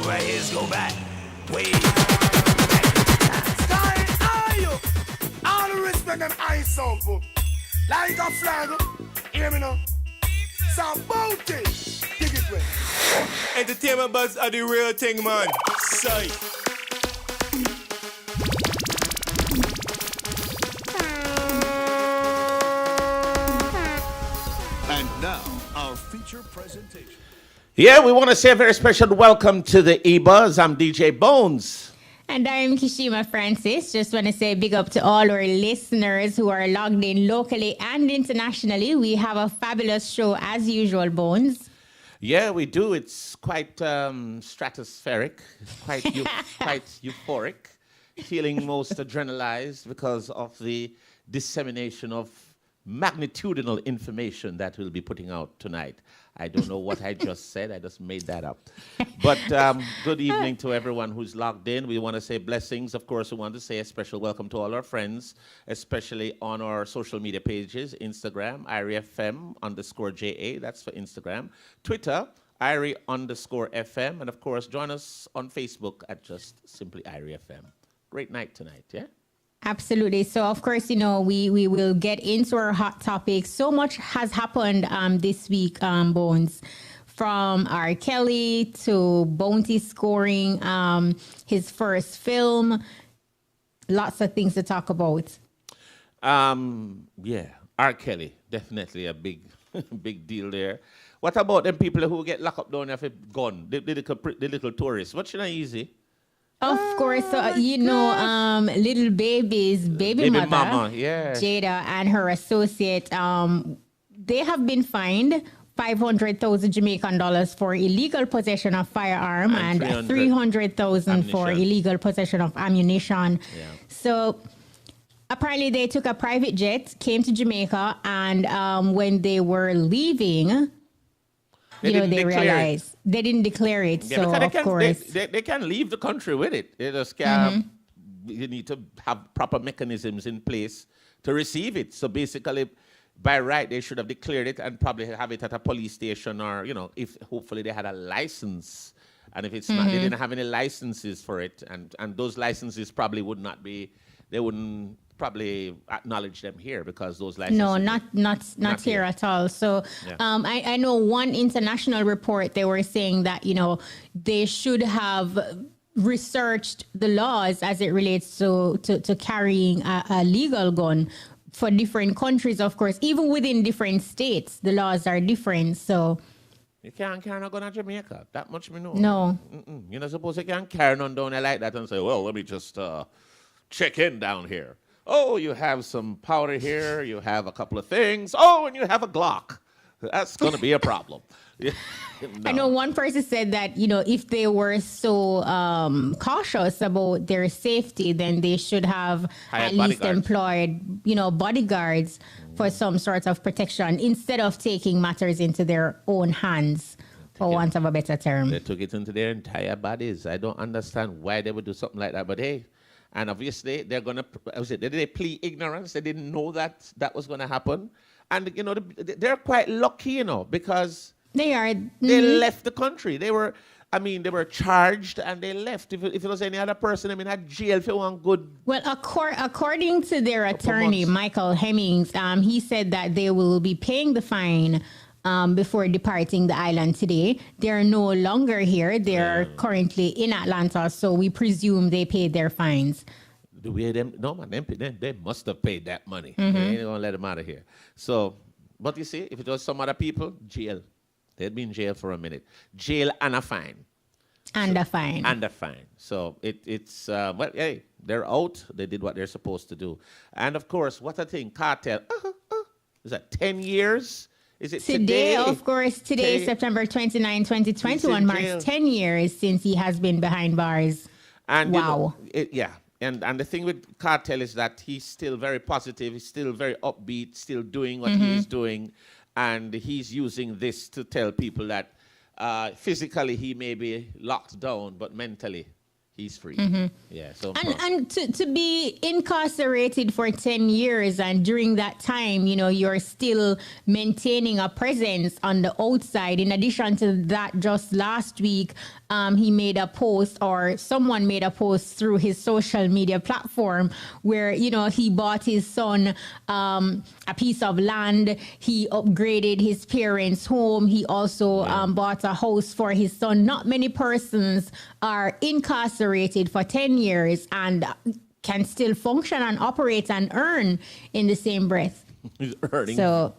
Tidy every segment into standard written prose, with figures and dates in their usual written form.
right ears go back. Way Sky high, all the respect and ice up. Like a flag, hear me now. So bounty, dig it way. entertainment buzz are the real thing, man. Sight. And now, our feature presentation. Yeah, we want to say a very special welcome to the EBUZZ. I'm DJ Bones. And I'm Kishima Francis. Just want to say big up to all our listeners who are logged in locally and internationally. We have a fabulous show as usual, Bones. Yeah, we do. It's quite stratospheric, quite euphoric, feeling most adrenalized because of the dissemination of magnitudinal information that we'll be putting out tonight. I don't know what I just said. I just made that up. But good evening to everyone who's logged in. We want to say blessings. Of course, we want to say a special welcome to all our friends, especially on our social media pages, Instagram, IRIFM_JA, that's for Instagram. Twitter, IRI_FM. And of course, join us on Facebook at just simply IRIFM. Great night tonight, yeah? Absolutely. So, of course, you know, we will get into our hot topics. So much has happened this week, Bones, from R. Kelly to Bounty scoring his first film. Lots of things to talk about. Yeah, R. Kelly, definitely a big, big deal there. What about them people who get locked up down there for gun? The little tourists. What's not easy? Of course, you know, little baby's baby mother, mama, yeah. Jada, and her associate, they have been fined 500,000 Jamaican dollars for illegal possession of firearm and 300,000 for illegal possession of ammunition. Yeah. So apparently they took a private jet, came to Jamaica, and when they were leaving, they realized they didn't declare it. Yeah, so, of course. They can leave the country with it. They just can't. You need to have proper mechanisms in place to receive it. So basically, by right, they should have declared it and probably have it at a police station or, if hopefully they had a license. And if it's not, they didn't have any licenses for it. And those licenses probably would not be, they wouldn't probably acknowledge them here because those licenses. No, not here at all. So Yeah. I know one international report, they were saying that, they should have researched the laws as it relates to carrying a legal gun for different countries, of course. Even within different states, the laws are different. So You can't carry no gun to Jamaica. That much we know. no. You're not supposed to can't carry none down there like that and say, well, let me just check in down here. Oh, you have some powder here. You have a couple of things. Oh, and you have a Glock. That's going to be a problem. No. I know one person said that, if they were so cautious about their safety, then they should have Hired at least bodyguards. employed, bodyguards for some sort of protection instead of taking matters into their own hands, for want of a better term. They took it into their entire bodies. I don't understand why they would do something like that. But hey, and obviously they're going to, they plead ignorance. They didn't know that was going to happen. And, they're quite lucky, because They are. they left the country. They were charged and they left. If it was any other person, at jail for one good. Well, according to their attorney, months. Michael Hemmings, he said that they will be paying the fine before departing the island today. They're no longer here. They're currently in Atlanta, so we presume they paid their fines. The way they must have paid that money. They ain't gonna let them out of here. So, but you see, if it was some other people, jail. They'd be in jail for a minute. Jail and a fine. And a fine. And a fine. So it's well, hey, they're out. They did what they're supposed to do. And of course, what a thing, cartel. Is that 10 years? Is it Today, of course, today, September 29, 2021, jail. marks 10 years since he has been behind bars. And Wow. And the thing with Cartel is that he's still very positive. He's still very upbeat, still doing what he's doing. And he's using this to tell people that physically he may be locked down, but mentally He's free. Yeah. So And to be incarcerated for 10 years, and during that time, you're still maintaining a presence on the outside. In addition to that, just last week, he made a post, or someone made a post through his social media platform where, he bought his son a piece of land. He upgraded his parents' home. He also bought a house for his son. Not many persons are incarcerated for 10 years and can still function and operate and earn in the same breath. He's earning. So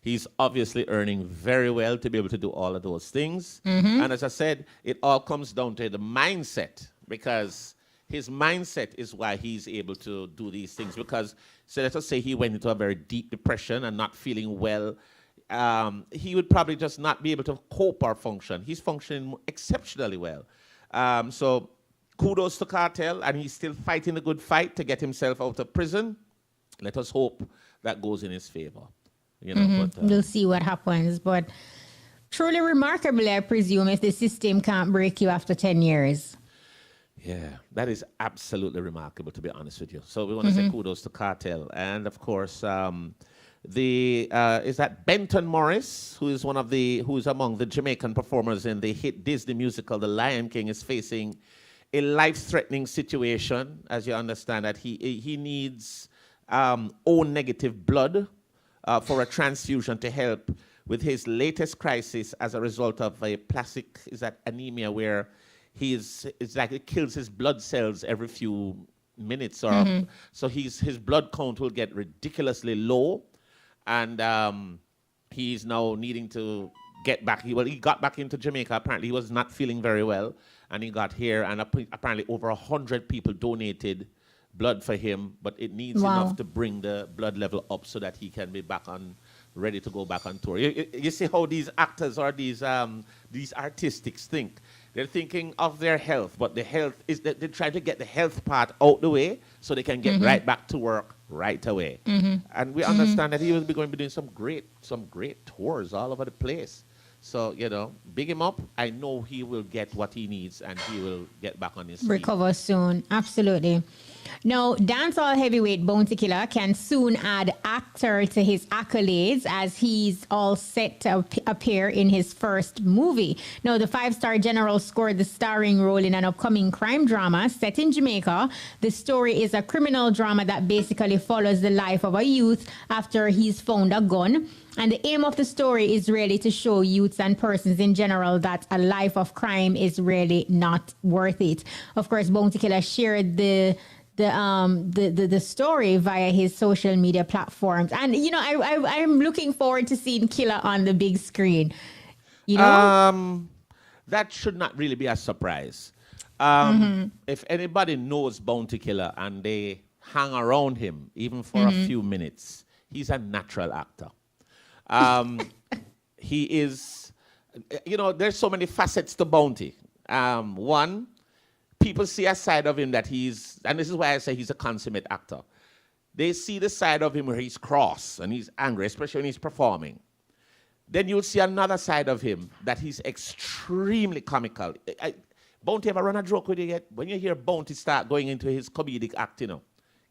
he's obviously earning very well to be able to do all of those things. And as I said, it all comes down to the mindset, because his mindset is why he's able to do these things. Because, so let us say he went into a very deep depression and not feeling well, he would probably just not be able to cope or function. He's functioning exceptionally well. So kudos to Cartel, and he's still fighting the good fight to get himself out of prison. Let us hope that goes in his favor. But, we'll see what happens. But truly remarkable, I presume, if the system can't break you after 10 years. Yeah, that is absolutely remarkable, to be honest with you. So we want to say kudos to Cartel. And of course, is that Benton Morris, who is among the Jamaican performers in the hit Disney musical The Lion King, is facing a life-threatening situation. As you understand, that he needs O negative blood for a transfusion to help with his latest crisis as a result of a plastic anemia, where it's like it kills his blood cells every few minutes, or so his blood count will get ridiculously low, and he's now needing to get back. He got back into Jamaica. Apparently, he was not feeling very well, and he got here, and apparently over 100 people donated blood for him, but it needs enough to bring the blood level up so that he can be ready to go back on tour. You see how these actors or these artistics think. They're thinking of their health, but the health is that they're trying to get the health part out the way so they can get right back to work right away. And we understand that he will be going to be doing some great tours all over the place. So, big him up. I know he will get what he needs, and he will get back on his feet. Recover soon. Absolutely. Now, dancehall heavyweight Bounty Killer can soon add actor to his accolades, as he's all set to appear in his first movie. Now, the 5-star general scored the starring role in an upcoming crime drama set in Jamaica. The story is a criminal drama that basically follows the life of a youth after he's found a gun. And the aim of the story is really to show youths and persons in general that a life of crime is really not worth it. Of course, Bounty Killer shared the story via his social media platforms, and I'm looking forward to seeing Killer on the big screen. That should not really be a surprise. If anybody knows Bounty Killer and they hang around him even for a few minutes, he's a natural actor. He is, there's so many facets to Bounty. One, people see a side of him that and this is why I say he's a consummate actor. They see the side of him where he's cross and he's angry, especially when he's performing. Then you'll see another side of him that he's extremely comical. Bounty ever run a joke with you yet? When you hear Bounty start going into his comedic acting,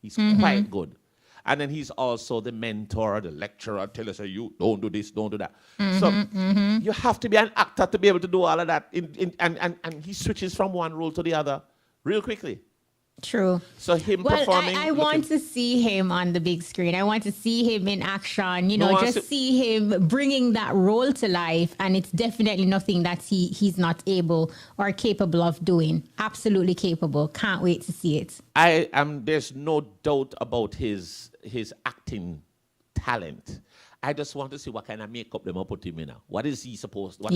he's quite good. And then he's also the mentor, the lecturer, tell us, you don't do this, don't do that. So you have to be an actor to be able to do all of that. And he switches from one role to the other real quickly. True. So him performing. I want to see him on the big screen. I want to see him in action, see him bringing that role to life. And it's definitely nothing that he's not able or capable of doing. Absolutely capable. Can't wait to see it. There's no doubt about his acting talent. I just want to see what kind of makeup they might put him in now. What is he supposed to do?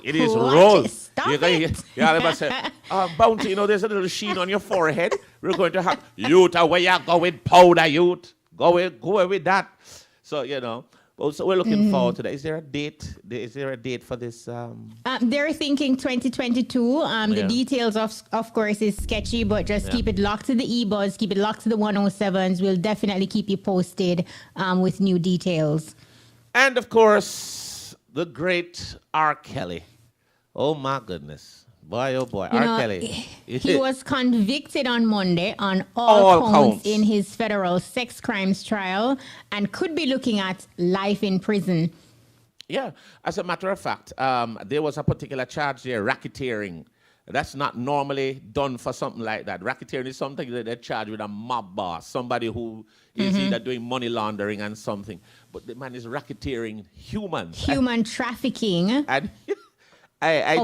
It is role. Stop it. Yeah, they must say, Bounty, there's a little sheen on your forehead. We're going to have, youth, where you go with powder, youth. Go away with that. So, so we're looking forward to that. Is there a date? Is there a date for this? They're thinking 2022. The details, of course, is sketchy, but just keep it locked to the EBUZZ, keep it locked to the 107s. We'll definitely keep you posted with new details. And, of course, the great R. Kelly, Oh my goodness. Boy, oh boy. You R. know, Kelly. he was convicted on Monday on all counts in his federal sex crimes trial and could be looking at life in prison. Yeah, as a matter of fact, there was a particular charge there, racketeering. That's not normally done for something like that. Racketeering is something that they're charged with a mob boss, somebody who is either doing money laundering and something. But the man is racketeering humans. Human trafficking, And I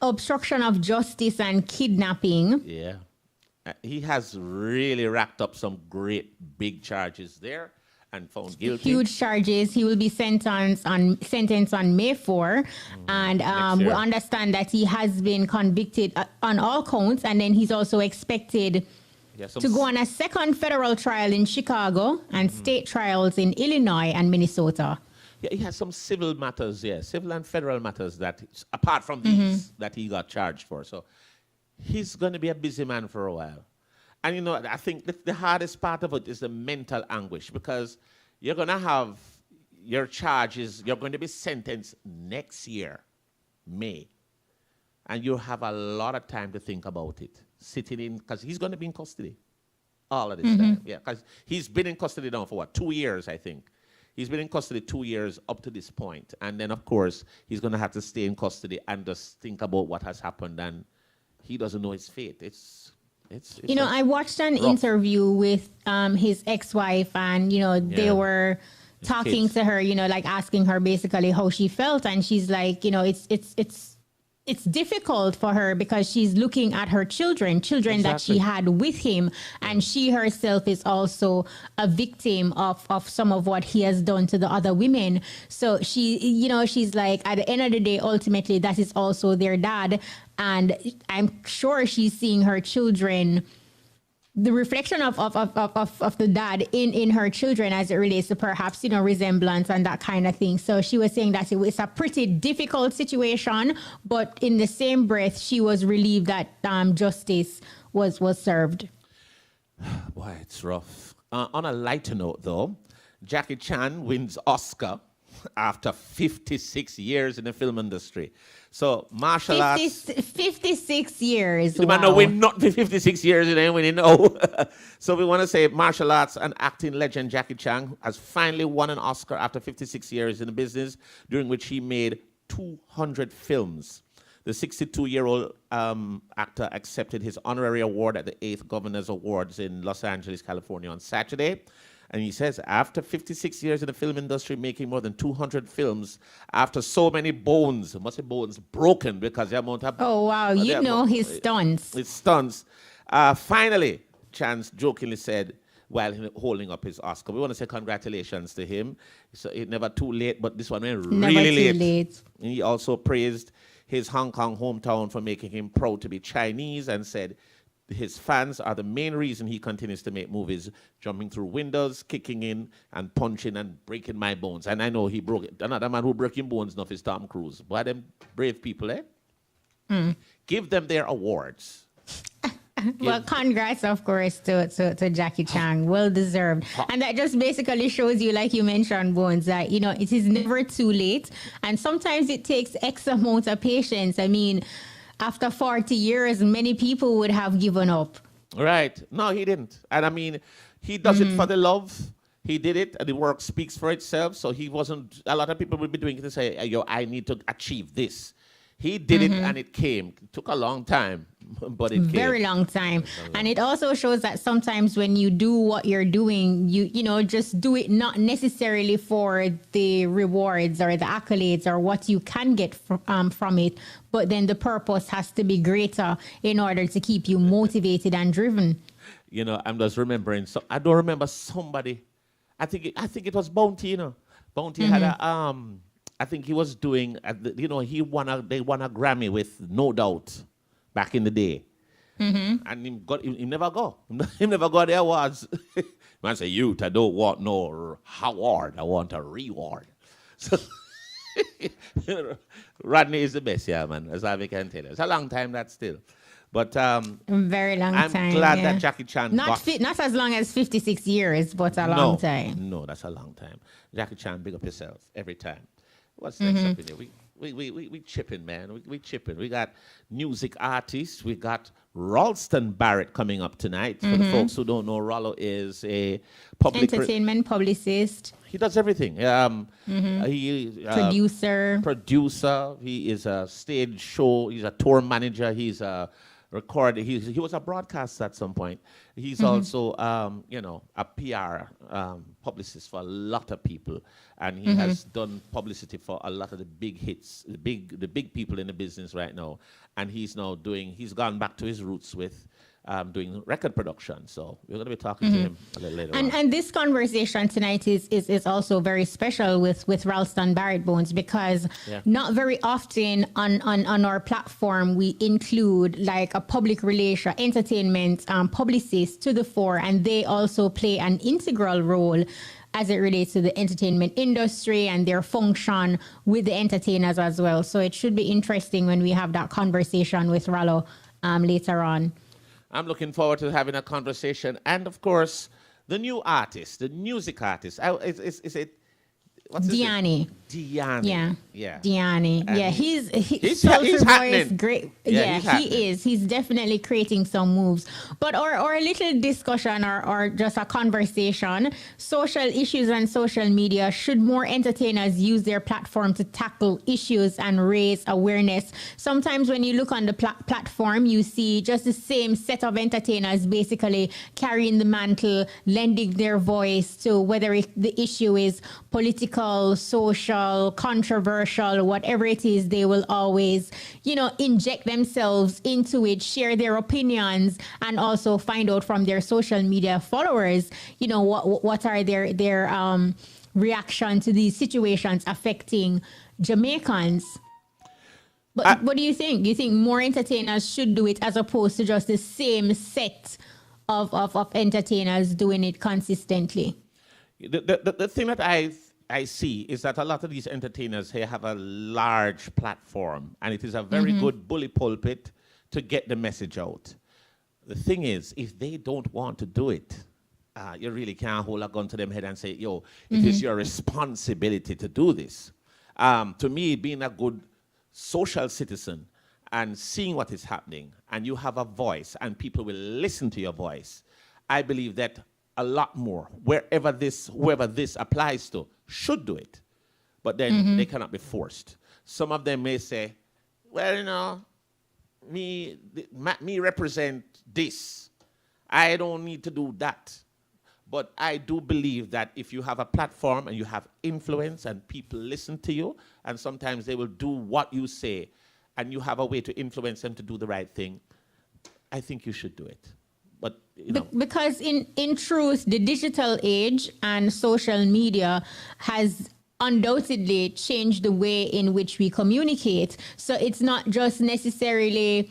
obstruction of justice and kidnapping. yeah. He has really racked up some great big charges there and found guilty. Huge charges. He will be sentenced on May 4. And we understand that he has been convicted on all counts. And then he's also expected to go on a second federal trial in Chicago and state trials in Illinois and Minnesota. Yeah, he has some civil matters, civil and federal matters that, apart from these, that he got charged for. So he's going to be a busy man for a while. And, you know, I think the hardest part of it is the mental anguish, because you're going to have your charges, you're going to be sentenced next year, May. And you have a lot of time to think about it, sitting in, because he's going to be in custody all of this time. Yeah, because he's been in custody now for 2 years, I think. He's been in custody 2 years up to this point. And then, of course, he's going to have to stay in custody and just think about what has happened. And he doesn't know his fate. It's you know, I watched an interview with his ex-wife, and, you know, they were talking to her, you know, like asking her basically how she felt. And she's like, you know, it's difficult for her because she's looking at her children that she had with him. And she herself is also a victim of some of what he has done to the other women. So she, you know, she's like, at the end of the day, ultimately, that is also their dad. And I'm sure she's seeing her children, the reflection of the dad in her children as it relates to perhaps, you know, resemblance and that kind of thing. So she was saying that it's a pretty difficult situation, but in the same breath, she was relieved that justice was served. Boy, it's rough. On a lighter note, though, Jackie Chan wins Oscar after 56 years in the film industry. So martial arts. 56 years. The man win not for 56 years and then winning. No. So we want to say martial arts and acting legend Jackie Chan has finally won an Oscar after 56 years in the business, during which he made 200 films. The 62-year-old actor accepted his honorary award at the 8th Governor's Awards in Los Angeles, California on Saturday. And he says, after 56 years in the film industry, making more than 200 films, after so many bones, must be bones broken because the amount of... Oh, wow. You know his stunts. His stunts. Finally, Chance jokingly said, while holding up his Oscar, we want to say congratulations to him. So it's never too late, but this one went really late. He also praised his Hong Kong hometown for making him proud to be Chinese and said, his fans are the main reason he continues to make movies, jumping through windows, kicking in, and punching and breaking my bones. And I know he broke it. Another man who broke his bones enough is Tom Cruise. Why them brave people, eh? Give them their awards. Well, congrats, of course, to Jackie Chan. Well deserved. And that just basically shows you, like you mentioned, Bones, that, you know, it is never too late. And sometimes it takes X amount of patience. I mean, after 40 years, many people would have given up. Right. No, he didn't. And I mean, he does it for the love. He did it, and the work speaks for itself. So he wasn't, a lot of people would be doing it to say, yo, I need to achieve this. He did it, and it came. It took a long time, but it came. Very long time. And it also shows that sometimes when you do what you're doing, you know, just do it not necessarily for the rewards or the accolades or what you can get from it, but then the purpose has to be greater in order to keep you motivated and driven. You know, I'm just remembering. So I don't remember somebody. I think it was Bounty. You know, Bounty had a I think he was doing. You know, they won a Grammy with No Doubt back in the day. And he never go. He never got the awards. Man say, youth, I don't want no award. I want a reward. So Rodney is the best, yeah, man. That's all we can tell you. It's a long time, that still. But very long time. I'm glad that Jackie Chan not as long as 56 years, but a long time. No, that's a long time. Jackie Chan, big up yourself every time. What's next up in there? we chipping, man. We chipping. We got music artists. We got Ralston Barrett coming up tonight. For the folks who don't know, Rallo is a public entertainment publicist. He does everything. He producer. He is a stage show. He's a tour manager. He's a recorder. He was a broadcaster at some point. He's also a PR publicist for a lot of people, and he has done publicity for a lot of the big hits, the big people in the business right now. And he's gone back to his roots with doing record production. So we're going to be talking to him a little later on. And this conversation tonight is also very special with Ralston Barrett Bones, because not very often on our platform we include like a public relation, entertainment publicist to the fore, and they also play an integral role as it relates to the entertainment industry and their function with the entertainers as well. So it should be interesting when we have that conversation with Rallo later on. I'm looking forward to having a conversation. And, of course, the new artist, the music artist. Is it? What's his name? Diani. Yeah. Diani. And yeah, he's he's happening. Great. Yeah, he is. He's definitely creating some moves. But or a little discussion or just a conversation. Social issues and social media. Should more entertainers use their platform to tackle issues and raise awareness? Sometimes when you look on the platform, you see just the same set of entertainers basically carrying the mantle, lending their voice to whether the issue is political, social, controversial, whatever it is, they will always, inject themselves into it, share their opinions, and also find out from their social media followers, what are their reaction to these situations affecting Jamaicans. But what do you think? Do you think more entertainers should do it as opposed to just the same set of entertainers doing it consistently? The thing that I see is that a lot of these entertainers here have a large platform, and it is a very good bully pulpit to get the message out. The thing is, if they don't want to do it, you really can't hold a gun to them head and say, yo, it is your responsibility to do this. To me, being a good social citizen and seeing what is happening, and you have a voice, and people will listen to your voice, I believe that a lot more, whoever this applies to, should do it. But then they cannot be forced. Some of them may say, well, me represent this. I don't need to do that. But I do believe that if you have a platform and you have influence and people listen to you, and sometimes they will do what you say, and you have a way to influence them to do the right thing, I think you should do it. But because in truth, the digital age and social media has undoubtedly changed the way in which we communicate. So it's not just necessarily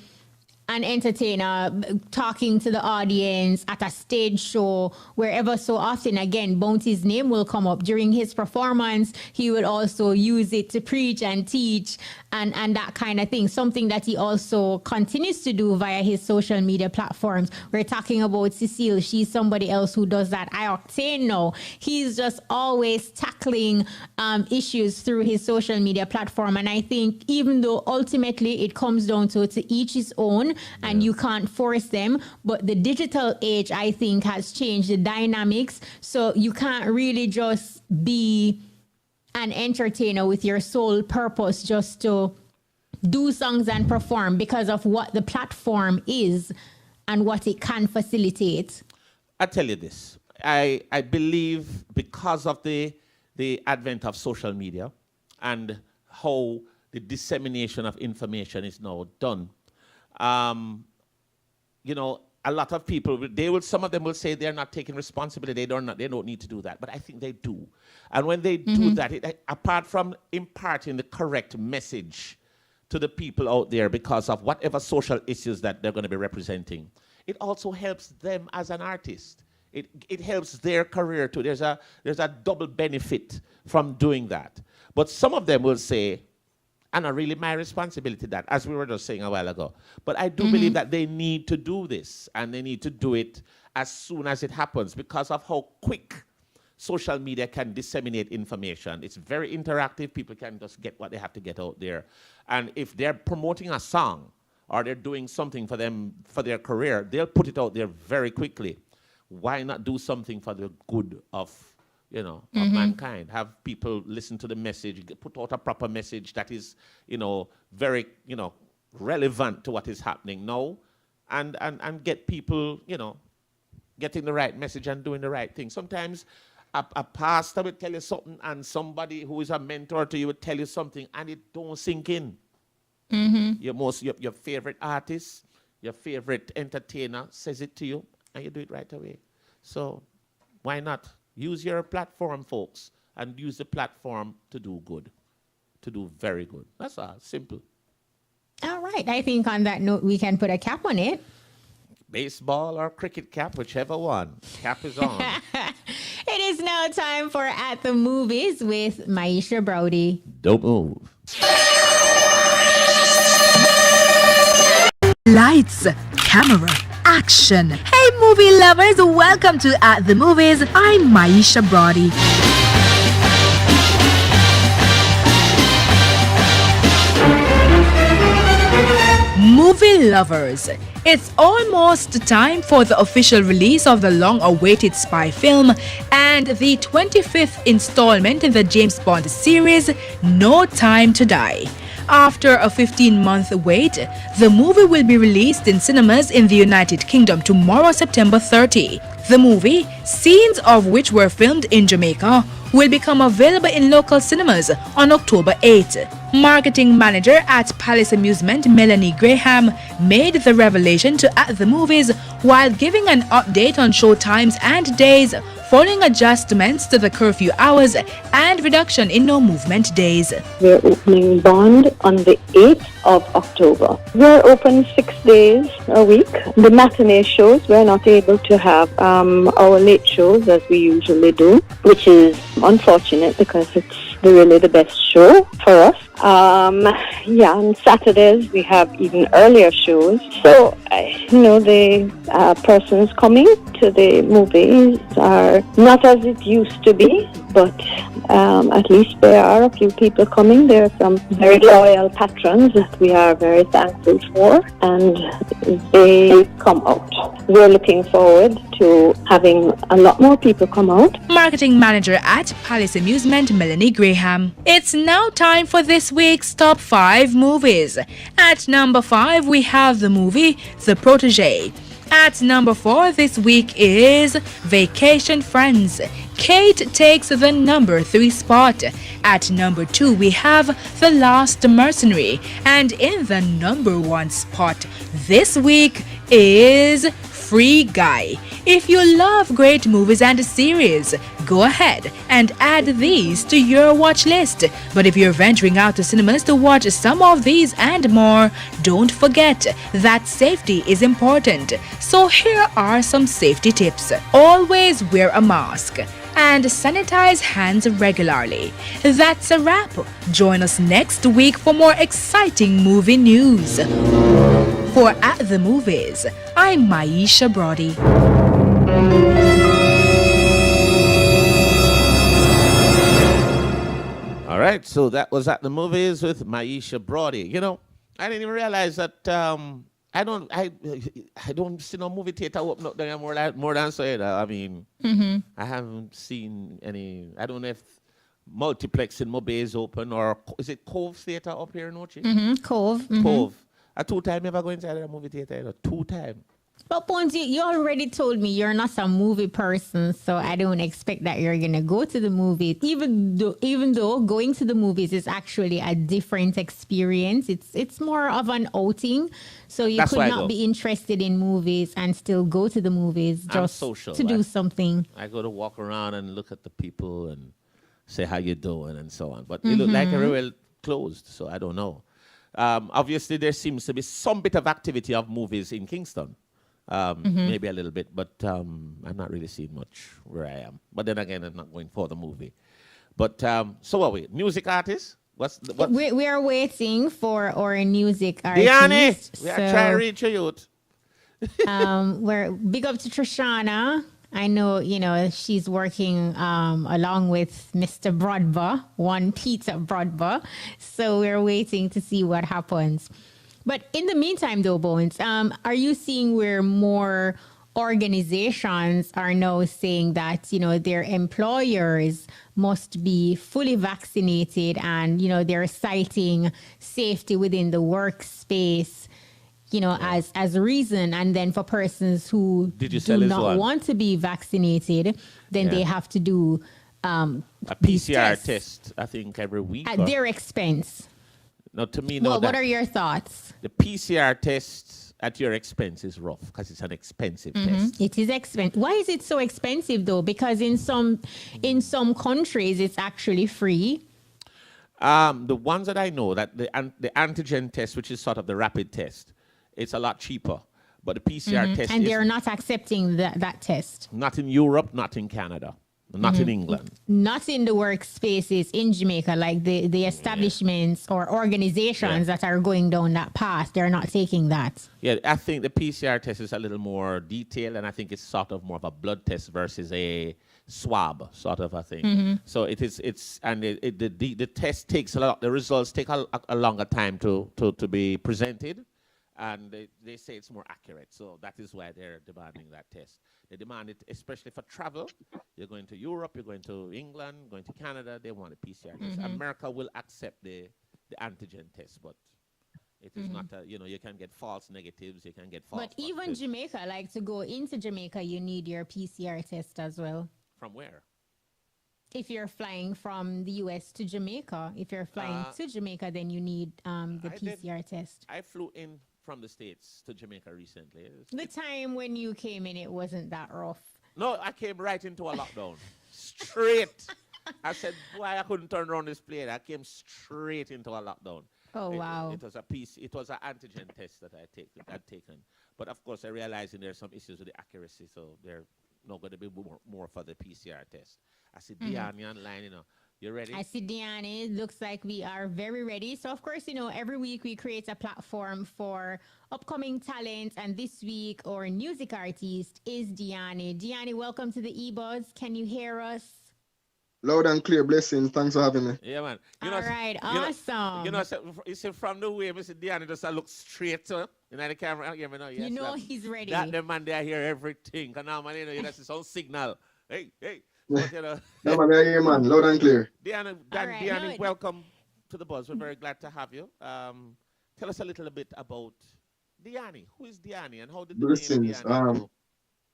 an entertainer talking to the audience at a stage show, wherever so often, again, Bounty's name will come up during his performance. He will also use it to preach and teach and that kind of thing, something that he also continues to do via his social media platforms. We're talking about Cecile. She's somebody else who does that. Octane now. He's just always tackling issues through his social media platform. And I think even though ultimately it comes down to each his own, and you can't force them, but the digital age, I think, has changed the dynamics. So you can't really just be an entertainer with your sole purpose just to do songs and perform because of what the platform is and what it can facilitate. I tell you this, I believe because of the advent of social media and how the dissemination of information is now done, a lot of people, some of them will say they're not taking responsibility, they don't need to do that. But I think they do. And when they do that, apart from imparting the correct message to the people out there because of whatever social issues that they're going to be representing, it also helps them as an artist. It helps their career too. There's a double benefit from doing that. But some of them will say, and not really my responsibility that, as we were just saying a while ago. But I do believe that they need to do this, and they need to do it as soon as it happens because of how quick social media can disseminate information. It's very interactive. People can just get what they have to get out there. And if they're promoting a song or they're doing something for them, for their career, they'll put it out there very quickly. Why not do something for the good of, of mankind? Have people listen to the message, put out a proper message that is, very, relevant to what is happening now, and get people, getting the right message and doing the right thing. Sometimes a pastor will tell you something, and somebody who is a mentor to you will tell you something, and it don't sink in. Your favorite artist, your favorite entertainer says it to you, and you do it right away. So why not use your platform, folks, and use the platform to do good, to do very good. That's all. Simple. All right. I think on that note, we can put a cap on it. Baseball or cricket cap, whichever one. Cap is on. It is now time for At the Movies with Maisha Brody. Don't move. Lights, camera, action. Hey movie lovers, welcome to At the Movies. I'm Maisha Brody. Movie lovers, it's almost time for the official release of the long-awaited spy film and the 25th installment in the James Bond series, No Time to Die. After a 15-month wait, the movie will be released in cinemas in the United Kingdom tomorrow, September 30. The movie, scenes of which were filmed in Jamaica, will become available in local cinemas on October 8. Marketing manager at Palace Amusement, Melanie Graham, made the revelation to At the Movies while giving an update on show times and days following adjustments to the curfew hours and reduction in no-movement days. We're opening Bond on the 8th of October. We're open 6 days a week. The matinee shows, we're not able to have our late shows as we usually do, which is unfortunate because it's really the best show for us. On Saturdays we have even earlier shows. So, the persons coming to the movies are not as it used to be, but at least there are a few people coming. There are some very loyal patrons that we are very thankful for, and they come out. We're looking forward to having a lot more people come out. Marketing manager at Palace Amusement, Melanie Graham. It's now time for this week's top 5 movies. At number 5, we have the movie The Protégé. At number 4 this week is Vacation Friends. Kate takes the number 3 spot. At number 2 we have The Last Mercenary. And in the number 1 spot this week is Free Guy. If you love great movies and series, go ahead and add these to your watch list. But if you're venturing out to cinemas to watch some of these and more, don't forget that safety is important. So here are some safety tips. Always wear a mask and sanitize hands regularly. That's a wrap. Join us next week for more exciting movie news. For At the Movies, I'm Maisha Brody. All right, so that was At the Movies with Maisha Brody. I didn't even realize that I don't see no movie theater open up there more than so either. I mean, I haven't seen any. I don't know if Multiplex in Mobay is open, or is it Cove Theater up here in Ochi? Cove. Cove. A 2-time ever go inside a movie theater either. 2-time. But Ponzi, you already told me you're not a movie person, so I don't expect that you're gonna go to the movies. Even though going to the movies is actually a different experience. It's more of an outing. So you That's could why I not go. be interested in movies and still go to the movies I'm just social. to do something. I go to walk around and look at the people and say how you doing and so on. But it looked like everywhere closed, so I don't know. Obviously, there seems to be some bit of activity of movies in Kingston. Maybe a little bit, but I'm not really seeing much where I am. But then again, I'm not going for the movie. But so are we? Music artists? What? We are waiting for our music artist. Diane, we are trying to reach a youth. We're big up to Trishana I know, she's working along with Mr. Broadba, one Peter Broadba. So we're waiting to see what happens. But in the meantime, though, Bones, are you seeing where more organizations are now saying that, their employers must be fully vaccinated and, they're citing safety within the workspace, as a reason. And then for persons who do not want to be vaccinated, then they have to do a PCR test, I think, every week. At their expense. No, to me, no. Well, what are your thoughts? The PCR test at your expense is rough because it's an expensive test. It is expensive. Why is it so expensive, though? Because in some countries, it's actually free. The ones that I know, that the antigen test, which is sort of the rapid test, it's a lot cheaper. But the PCR test and they're not accepting that test. Not in Europe, not in Canada, not in England. Not in the workspaces in Jamaica, like the establishments or organizations that are going down that path. They're not taking that. Yeah, I think the PCR test is a little more detailed, and I think it's sort of more of a blood test versus a swab sort of a thing. So the test takes a lot. The results take a longer time to be presented. And they say it's more accurate. So that is why they're demanding that test. They demand it, especially for travel. You're going to Europe, you're going to England, going to Canada, they want a PCR test. America will accept the antigen test, but it is not, you can get false negatives, you can get false But even positives. Jamaica, like to go into Jamaica, you need your PCR test as well. From where? If you're flying from the U.S. to Jamaica, if you're flying to Jamaica, then you need the PCR test. I flew in from the States to Jamaica recently. The time when you came in, it wasn't that rough. No, I came right into a lockdown. Straight. I said, boy, I couldn't turn around this plane. I came straight into a lockdown. Oh, wow. It was an antigen test that I'd taken. But of course, I realized there's some issues with the accuracy, so they're not going to be more for the PCR test. I see Diani online, You ready? I see Diani. Looks like we are very ready. So, of course, every week we create a platform for upcoming talent. And this week, our music artist is Diani. Diani, welcome to the EBUZZ. Can you hear us? Loud and clear, blessings. Thanks for having me. Yeah, man. All right, awesome. You see from the way Mr. Diani just look straight to the camera. Yes, he's ready. That the man there hear everything. Because now, man, that's his own signal. Hey. But, no, man, loud and clear. Diani, welcome to the Buzz. We're very glad to have you. Tell us a little bit about Diani. Who is Diani and how did the name Diani go?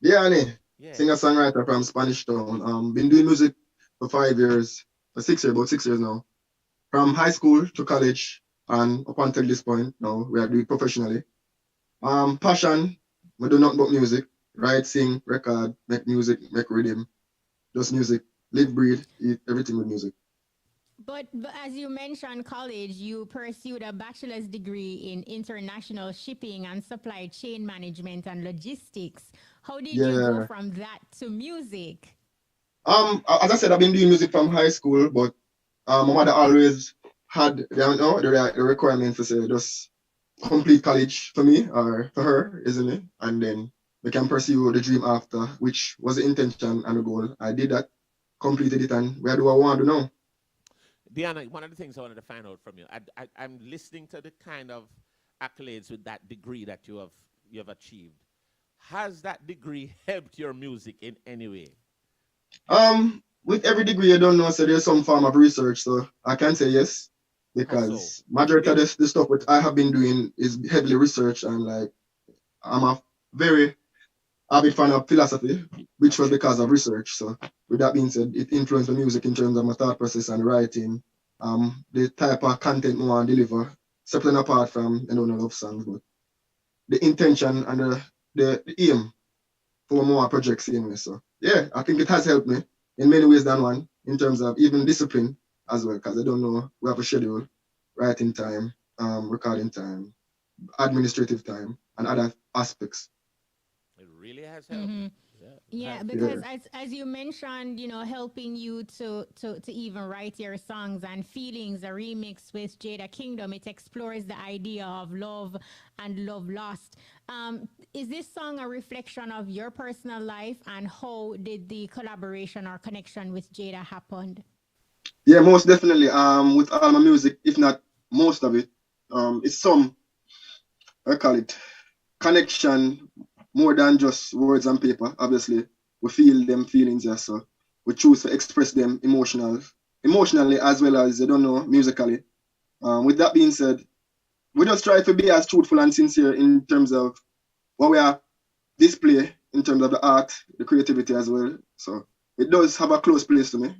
Diani, singer-songwriter from Spanish Town. Been doing music for 5 years, about 6 years now. From high school to college and up until this point, now we are doing it professionally. Passion, we do nothing but music. Write, sing, record, make music, make rhythm. Just music, live, breathe, eat, everything with music. But as you mentioned college, you pursued a bachelor's degree in international shipping and supply chain management and logistics. How did you go from that to music? As I said, I've been doing music from high school, but my mother always had the requirement to say just complete college for me or for her, isn't it? And then we can pursue the dream after, which was the intention and the goal. I did that, completed it, and where do I want to know? Diana, one of the things I wanted to find out from you, I'm listening to the kind of accolades with that degree that you have achieved. Has that degree helped your music in any way? With every degree, you don't know, so there's some form of research, so I can say yes, because majority of the stuff that I have been doing is heavily researched, and I'm a very avid fan of philosophy, which was because of research. So with that being said, it influenced the music in terms of my thought process and writing, the type of content I want to deliver, separate apart from the love songs, but the intention and the aim for more projects anyway. So yeah, I think it has helped me in many ways than one, in terms of even discipline as well, because I don't know, we have a schedule, writing time, recording time, administrative time, and other aspects. It really has helped. Yeah, because as you mentioned, helping you to even write your songs and feelings, a remix with Jada Kingdom, it explores the idea of love and love lost. Is this song a reflection of your personal life, and how did the collaboration or connection with Jada happen? Yeah, most definitely. With all my music, if not most of it, it's some, I call it, connection more than just words on paper. Obviously, we feel them feelings, yeah, so we choose to express them emotionally as well as, musically. With that being said, we just try to be as truthful and sincere in terms of what we are display, in terms of the art, the creativity as well. So it does have a close place to me.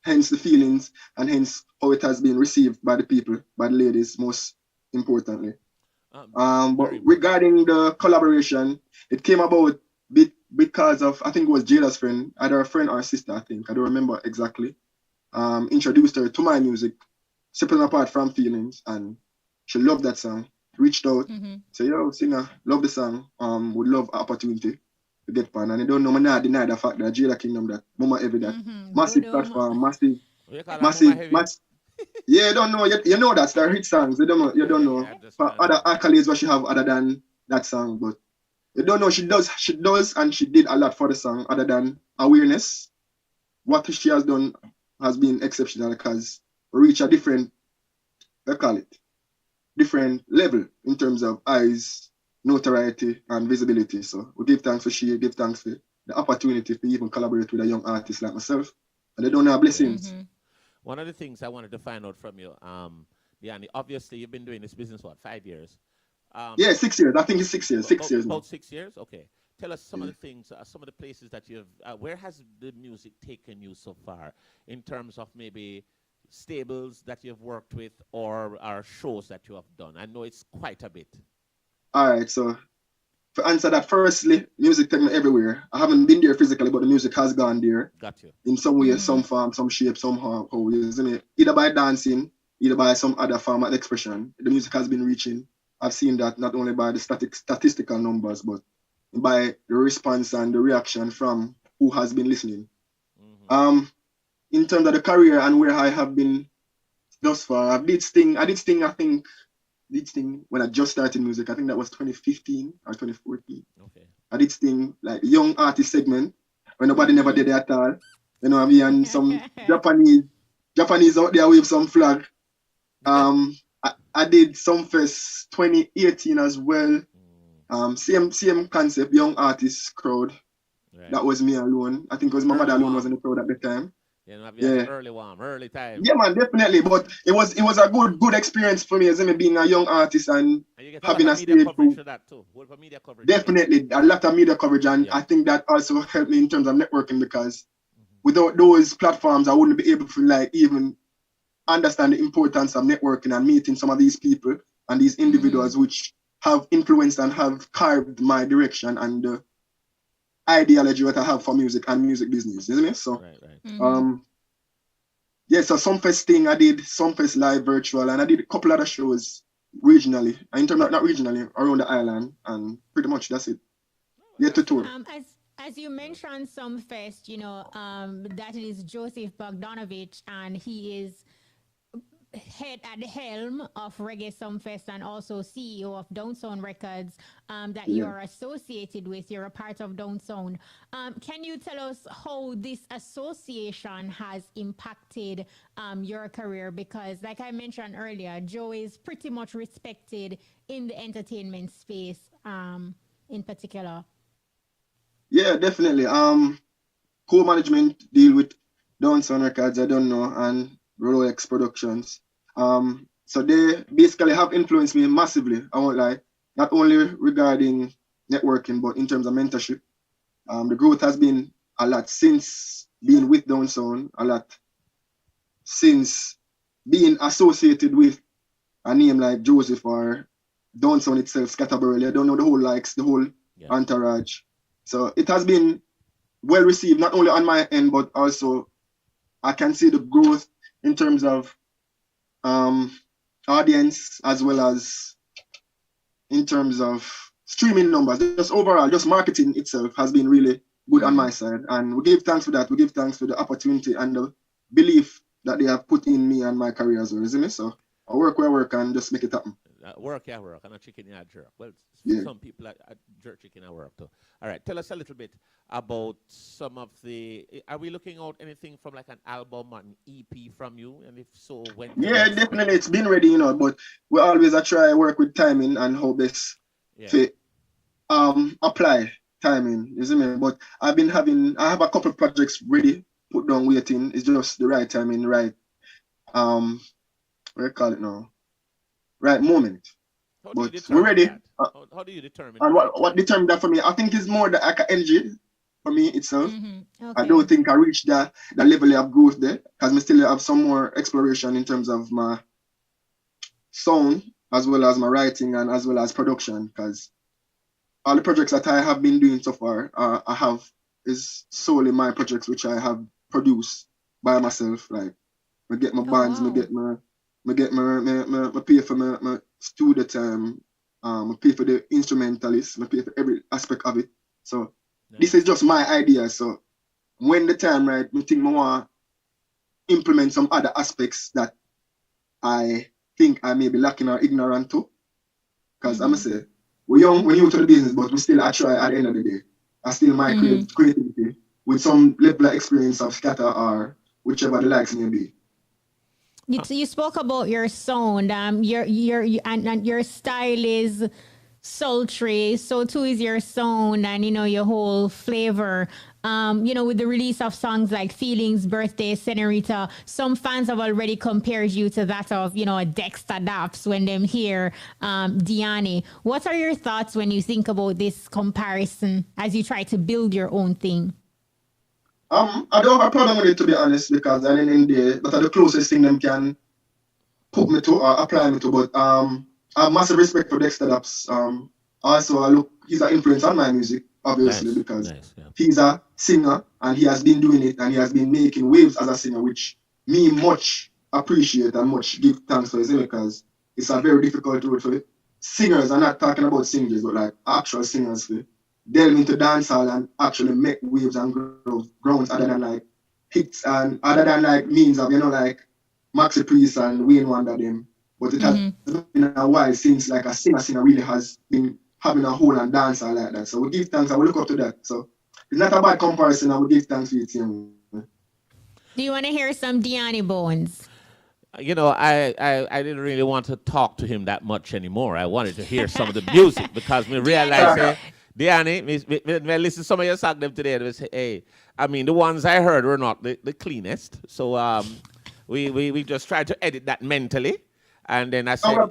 Hence the feelings, and hence how it has been received by the people, by the ladies, most importantly. But regarding the collaboration, it came about because of, I think it was Jada's friend, either a friend or a sister, I think. I don't remember exactly. Introduced her to my music, separate apart from feelings, and she loved that song. Reached out, said, yo, singer, love the song. Would love an opportunity to get pan. And I don't know, I not deny the fact that Jada Kingdom, that Mama Heavy, that massive platform, massive. Yeah, you don't know. You know that's the hit songs. You don't know other accolades what she have other than that song, but you don't know she does, and she did a lot for the song other than awareness. What she has done has been exceptional because we reach a different, I call it, different level in terms of eyes, notoriety, and visibility. So we give thanks for she, give thanks for the opportunity to even collaborate with a young artist like myself, and they don't have blessings. One of the things I wanted to find out from you, Diani, obviously you've been doing this business, 5 years? Yeah, 6 years. I think it's 6 years. 6 years now. About 6 years? Okay. Tell us some of the things, some of the places that you've, where has the music taken you so far in terms of maybe stables that you've worked with or shows that you have done? I know it's quite a bit. All right, so to answer that, firstly, music take me everywhere. I haven't been there physically, but the music has gone there. Got you. In some way, some form, some shape, somehow. Either by dancing, either by some other form of expression. The music has been reaching. I've seen that not only by the statistical numbers, but by the response and the reaction from who has been listening. In terms of the career and where I have been thus far, I did sting, I think, when I just started music. I think that was 2015 or 2014. Okay. I did sting like the young artist segment when nobody never did it at all. You know what I mean? And some Japanese out there with some flag. I did some fest 2018 as well. Same concept, young artist crowd. Right. That was me alone. I think it was my mother alone was in the crowd at the time. Early time. Yeah, man, definitely. But it was a good experience for me as me being a young artist and having a stage coverage for that too. Media coverage. Definitely, a lot of media coverage, and I think that also helped me in terms of networking because without those platforms, I wouldn't be able to even understand the importance of networking and meeting some of these people and these individuals which have influenced and have carved my direction and the ideology that I have for music and music business, isn't it? So, so some fest thing I did, some fest live virtual, and I did a couple other shows regionally, in terms of not regionally, around the island, and pretty much that's it. Yet to tour. As you mentioned, some fest, that is Joseph Bogdanovich, and he is head at the helm of Reggae Sumfest and also CEO of Downsound Records that you're associated with. You're a part of Downsound. Can you tell us how this association has impacted your career? Because like I mentioned earlier, Joe is pretty much respected in the entertainment space in particular. Yeah, definitely. Co-management deal with Downsound Records, I don't know, and Rolex Productions. So they basically have influenced me massively, I won't lie, not only regarding networking, but in terms of mentorship. The growth has been a lot since being with Downsound, a lot since being associated with a name like Joseph or Downsound itself, Scatterburley. I don't know the whole entourage. So it has been well received, not only on my end, but also I can see the growth in terms of audience as well as in terms of streaming numbers. Just overall, just marketing itself has been really good on my side. And we give thanks for that. We give thanks for the opportunity and the belief that they have put in me and my career as well, isn't it? So I work where I work and just make it happen. Work, and a chicken, jerk. Well, Yeah. some people are jerk chicken at work too. All right, tell us a little bit about some of the. Are we looking out anything from like an album or an EP from you? And if so, when? Yeah, definitely. It's been ready, but we always try work with timing and how best to apply timing, you see me? But I have a couple of projects ready, put down, waiting. It's just the right timing, right, what do you call it now? Right moment. But we're ready. How do you determine? And what determined that for me? I think it's more the energy for me itself. Okay. I don't think I reached the level of growth there because I still have some more exploration in terms of my sound as well as my writing and as well as production, because all the projects that I have been doing so far is solely my projects which I have produced by myself. Like I get my bands, I pay for my studio time, I pay for the instrumentalist, I pay for every aspect of it. So this is just my idea. So when the time right, I think I want to implement some other aspects that I think I may be lacking or ignorant to. Because I'm going to say, we're young, we're new to the business, but we still try at the end of the day. I still my creativity with some level of experience of scatter or whichever the likes may be. You spoke about your sound. Your style is sultry. So too is your sound, and your whole flavor. With the release of songs like Feelings, Birthday, Senorita, some fans have already compared you to that of Dexter Daps when them hear Diani. What are your thoughts when you think about this comparison as you try to build your own thing? I don't have a problem with it, to be honest, because at the end of the day, that are the closest thing them can put me to or apply me to. But I have massive respect for Dexter Daps. Also, he's an influence on my music, obviously, because he's a singer and he has been doing it and he has been making waves as a singer, which me much appreciate and much give thanks for, because it's a very difficult road for singers. I'm not talking about singers, but like actual singers for delve into dancehall and actually make waves and grounds other than like hits and other than like means of like Maxi Priest and Wayne Wonder them. But it has been a while since like a singer really has been having a whole and dancehall like that. So we give thanks and we look up to that. So it's not a bad comparison and we give thanks for it. Do you want to hear some Diani Bones? I didn't really want to talk to him that much anymore. I wanted to hear some of the music because we realized Diani, me listen to some of your songs today and we say, hey, I mean, the ones I heard were not the cleanest. So we just tried to edit that mentally. And then I said, no,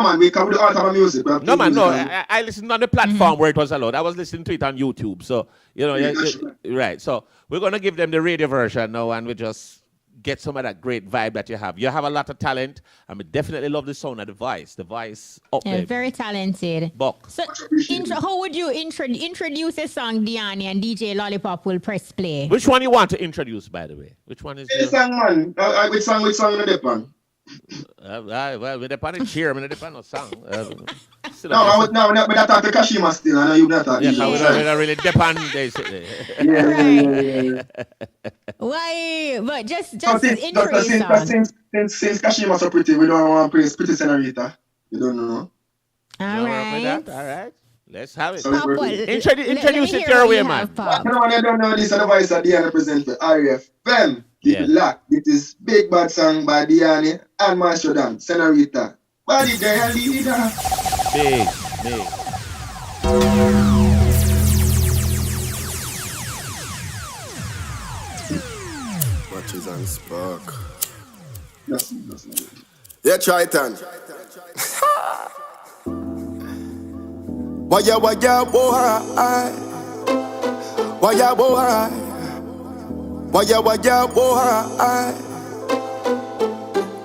man, we can do all type of music. No, man, no. I listened on the platform where it was allowed. I was listening to it on YouTube. So, right. So we're going to give them the radio version now and we just get some of that great vibe that you have. You have a lot of talent. I mean, definitely love the sound of the voice. The voice up there. Very talented. Buck. So, how would you introduce a song, Diani, and DJ Lollipop will press play? Which one you want to introduce, by the way? Which one is the song, man? Which song in the one? Well, we depend on cheer, we depend on song. No, but I talk to Kashima still. I know you're not talking. Yeah, we don't really depend, basically. Yeah. Why? But just intro since Kashima's so pretty, we don't want to praise Pretty Senorita. You don't know. All right. All right. Let's have it. So introduce it your way, man. I don't know this. Otherwise, Diani present for RFM. Keep it locked. It is Big Bad Song by Diani and Maestro Dan, Senorita. Body girl leader. Big. Watches and spark. Yes. Yeah, Triton. Why boy.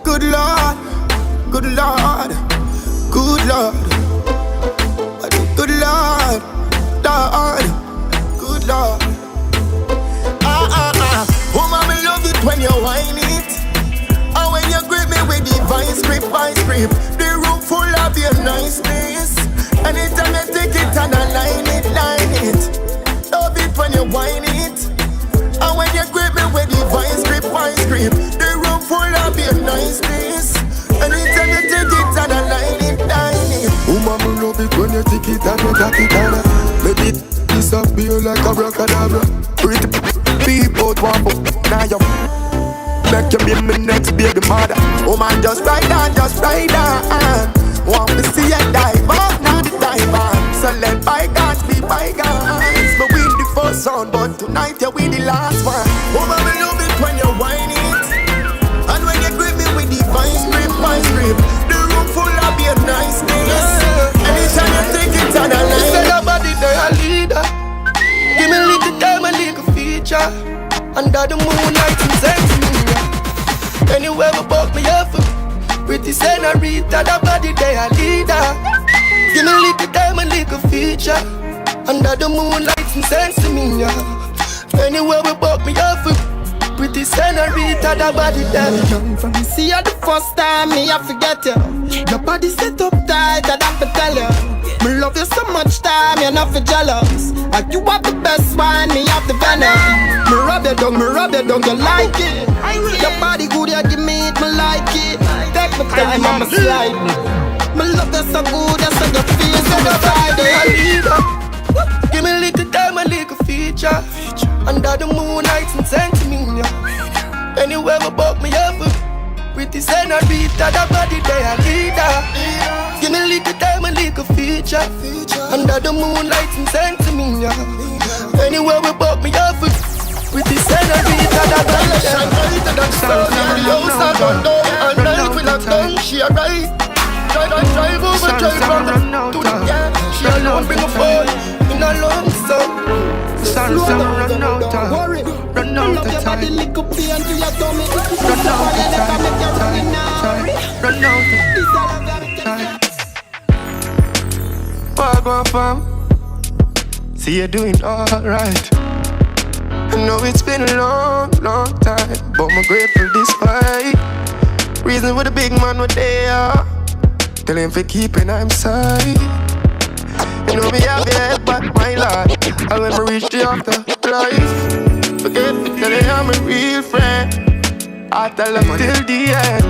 Good Lord. Good Lord. Good Lord. Good Lord. Woman, me love it when you whine it. And when you grip me with the vice grip. The room full of your niceness. Anytime you take it and I line it. Love it when you whine grip. The room full of your niceness. Anytime you take it and I line it, dine it. Woman, me love it when you take it and you cock it on. Make it disappear like a abracadabra. Pretty people want to now you make you be my next baby mother. Woman, just ride on, just ride on. Want to see you dive off, not the dive on. So let bygones be bygones. But win the first round, but tonight you win the last one. Woman, me love it when you whine it. And when you grip me with the vice grip, the room full of your niceness. Anytime you take it on a line. Say your body, they a leader. Give me a little time, a little feature. Under the moonlight, and sex me. Anywhere we buck me up. Pretty senorita, the body, they a leader. Give me a little time, a little feature. Under the moonlight, and sex me. Anywhere we buck me up. Pretty senorita, the body them. From see you the first time, me I forget you. Your body set up tight, I'd have to tell you. Me love you so much time, you're not for jealous. And you have the best wine, me have the venom. Me rub you down, you like it. Your body good, you give me it, me like it. Take my time, I'ma slide. Me love you so good, you say you feel so Friday. Give me a little time, a little feature. Under the moonlight and send to me. Anywhere we buck me up. Pretty senorita, the body they a leader. Give me a little time, a little feature. Under the moonlight and send to me. Anywhere we buck me up. Pretty senorita, the body they a leader. The house I don't know. All night we locked down, she a ride. Drive over, drive round to the gas. She alone bring a phone in a long song. Sorry, run out of time. Run out of time. Run out of time. Run out of time. Walk fam. See you doing alright. I know it's been a long, long time, but I'm grateful this fight. Reason with the big man were there. Tell him for keeping I'm sorry. You know me have your head back, my lord. And when we reach the afterlife, forget me, tell you I'm a real friend. I tell them till the end.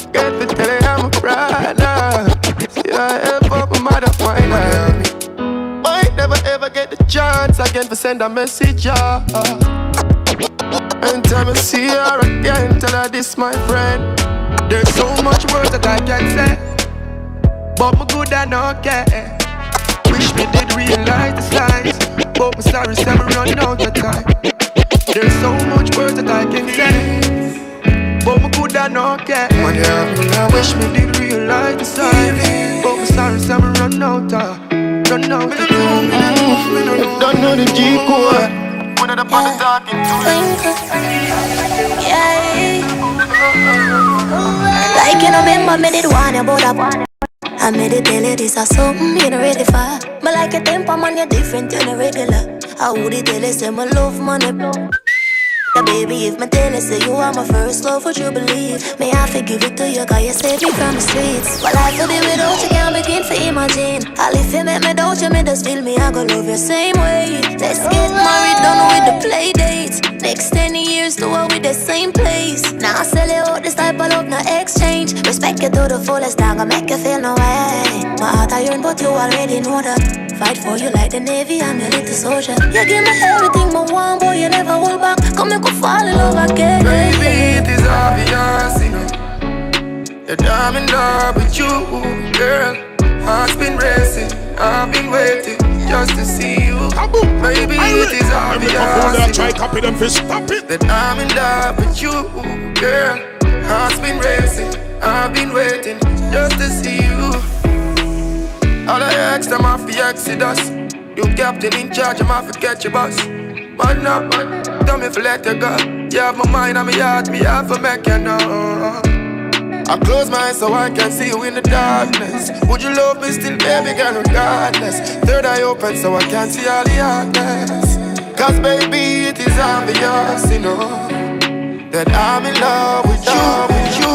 Forget me, tell you I'm a brother. See I help up my mother, my lord. Might never ever get the chance again to send a message, Anytime I see her again, tell her this my friend. There's so much words that I can say, but me good and okay. Wish me did realize the signs, but my sorry say me run out of time. There's so much words that I can say, but me good and okay. Man, I wish me did realize the signs, but my sorry say me run out of time. Don't know the G code. When I'm talking to yeah. Like you know, remember me did one about a. I made it tell you this is something you not ready for. But like a temper man, you're different, you're not regular. I would tell you say my love money. Yeah, baby, if me tell you say you are my first love, would you believe? May I forgive it to you, cause you saved me from the streets. But life will be without you, can't begin to imagine. I'll if you make me doubt you, me just feel me, I go love you same way. Let's get married, done with the play dates. Next 10 years to work with the same place. Now I sell you out this type of love, no exchange. Respect you to the fullest, not gonna make you feel no way. My heart I yearn, but you already know that. Fight for you like the Navy, I'm your little soldier. You give me everything, my one boy, you never hold back. Come make me fall in love again. Baby, it is obvious, you know, that I'm in love with you, girl. Heart's been racing, I've been waiting just to see you. Baby, it is obvious, that I'm in love with you, girl. Heart's been racing, I've been waiting just to see you. All I ask them off the Exodus. You captain in charge, I'm off to catch your bus. Man up, man, tell me if I let you go. You have my mind and my heart, me have to make you know. I close my eyes so I can see you in the darkness. Would you love me still, baby girl, regardless? Third eye open so I can see all the darkness. Cause baby, it is obvious, you know, that I'm in love with you, with you.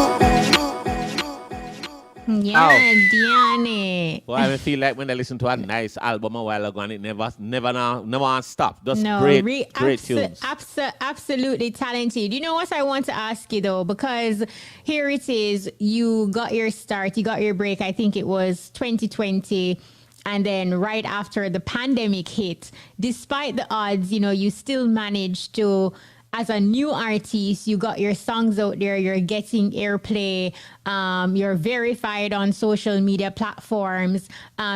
Yeah, Diane. Well, I feel like when I listen to a nice album a while ago and it never stop. Just No, great tunes. Absolutely talented. You know what I want to ask you though, because here it is, you got your start, you got your break, I think it was 2020. And then right after the pandemic hit, despite the odds, you still managed to, as a new artist, you got your songs out there, you're getting airplay, you're verified on social media platforms,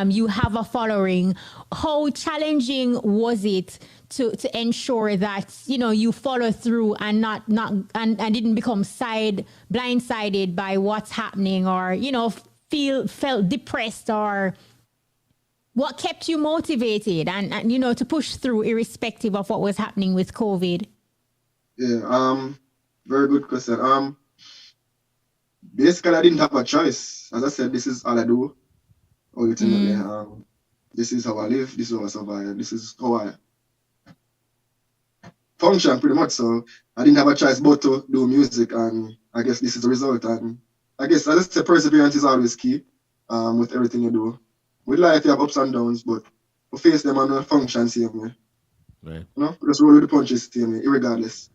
you have a following. How challenging was it to ensure that, you follow through and and didn't become blindsided by what's happening, or, felt depressed, or what kept you motivated and to push through irrespective of what was happening with COVID? Yeah, very good question. Basically, I didn't have a choice. As I said, this is all I do. Ultimately, this is how I live. This is how I survive. This is how I function, pretty much. So I didn't have a choice but to do music, and I guess this is the result. And I guess, as I said, perseverance is always key. With everything you do. With life, you have ups and downs, but we face them and function same way. Right. Just roll with the punches same way, irregardless.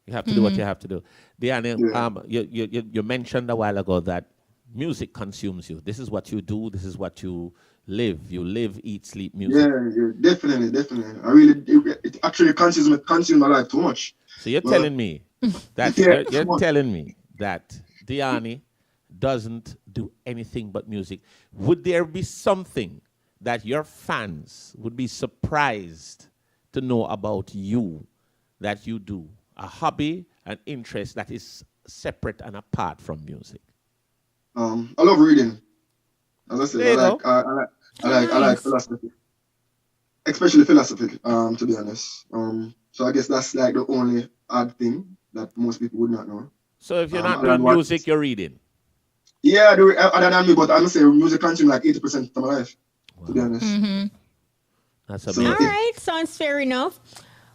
You have to do what you have to do. Diane, you mentioned a while ago that music consumes you. This is what you do. This is what you live. You live, eat, sleep, music. Yeah, definitely. It actually consumes my life too much. So you're telling me that you're telling me that Diane doesn't do anything but music. Would there be something that your fans would be surprised to know about you that you do? A hobby, an interest that is separate and apart from music? I love reading. As I said, I like philosophy, especially philosophy. To be honest, so I guess that's like the only odd thing that most people would not know. So if you're not doing music, you're reading. Yeah, other than me, but I'm saying music consumes like 80% of my life. Wow. To be honest. Mm-hmm. That's amazing. All right, sounds fair enough.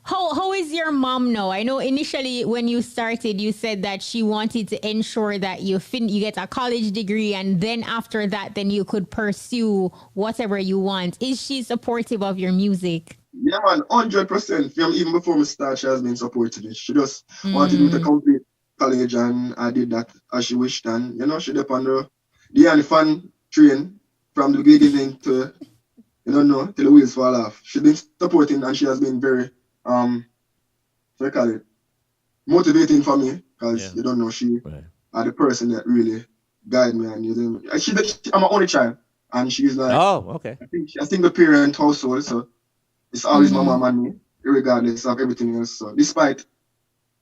How is your mom now? I know initially when you started, you said that she wanted to ensure that you get a college degree, and then after that, then you could pursue whatever you want. Is she supportive of your music? Yeah, man, 100%. Even before me start, she has been supportive. She just wanted me to complete college, and I did that as she wished. And she did on the fan train from the beginning to till the wheels fall off. She's been supporting, and she has been very motivating for me, because she are the person that really guide me, and I'm an only child, and she's like, okay. I think she's a single parent household, so it's always my mom and me, regardless of everything else. So despite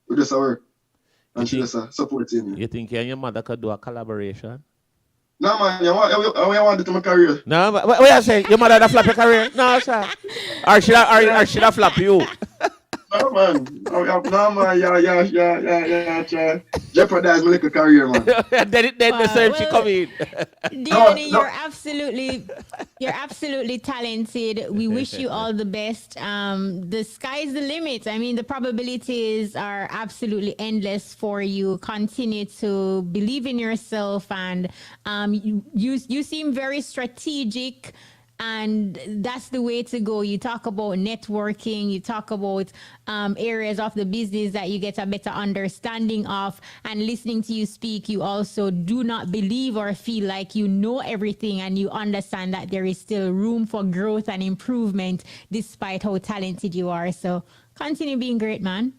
we just work, and she just supporting me. You think you and your mother could do a collaboration? No, man, I want to do my career. No, but what you say? Your mother that flop your career? No, sir. Or should I flop you? No, man. Yeah. Jeopardize my little career, man. then the same she come in. Diane, you're absolutely talented. We wish you all the best. The sky's the limit. I mean, the probabilities are absolutely endless for you. Continue to believe in yourself, and you seem very strategic. And that's the way to go. You talk about networking, you talk about areas of the business that you get a better understanding of. And listening to you speak, you also do not believe or feel like you know everything, and you understand that there is still room for growth and improvement despite how talented you are. So continue being great, man.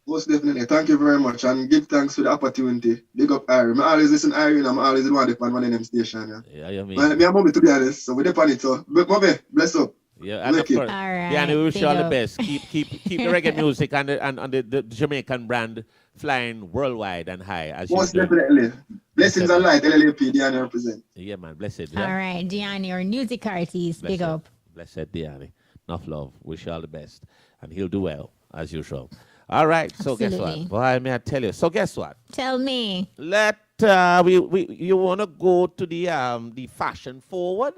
Most definitely. Thank you very much, and give thanks for the opportunity. Big up Irie. I always listen to Irie, and I'm always the one on one of them station. Yeah, you mean. Me and mommy, to be honest, so we depend it. So, mommy, bless up. Yeah, and of course. All right. Yeah, and we wish you all the best. Keep the reggae music and the Jamaican brand flying worldwide and high. As most definitely. Blessings and light, LLAP, Diane represent. Yeah, man, blessed. All right, Diane, your music artist, big up. Blessed Diane. Enough love. Wish you all the best. And he'll do well, as usual. All right, so Absolutely. Guess what? Boy, may I tell you? So guess what? Tell me. You want to go to the fashion forward?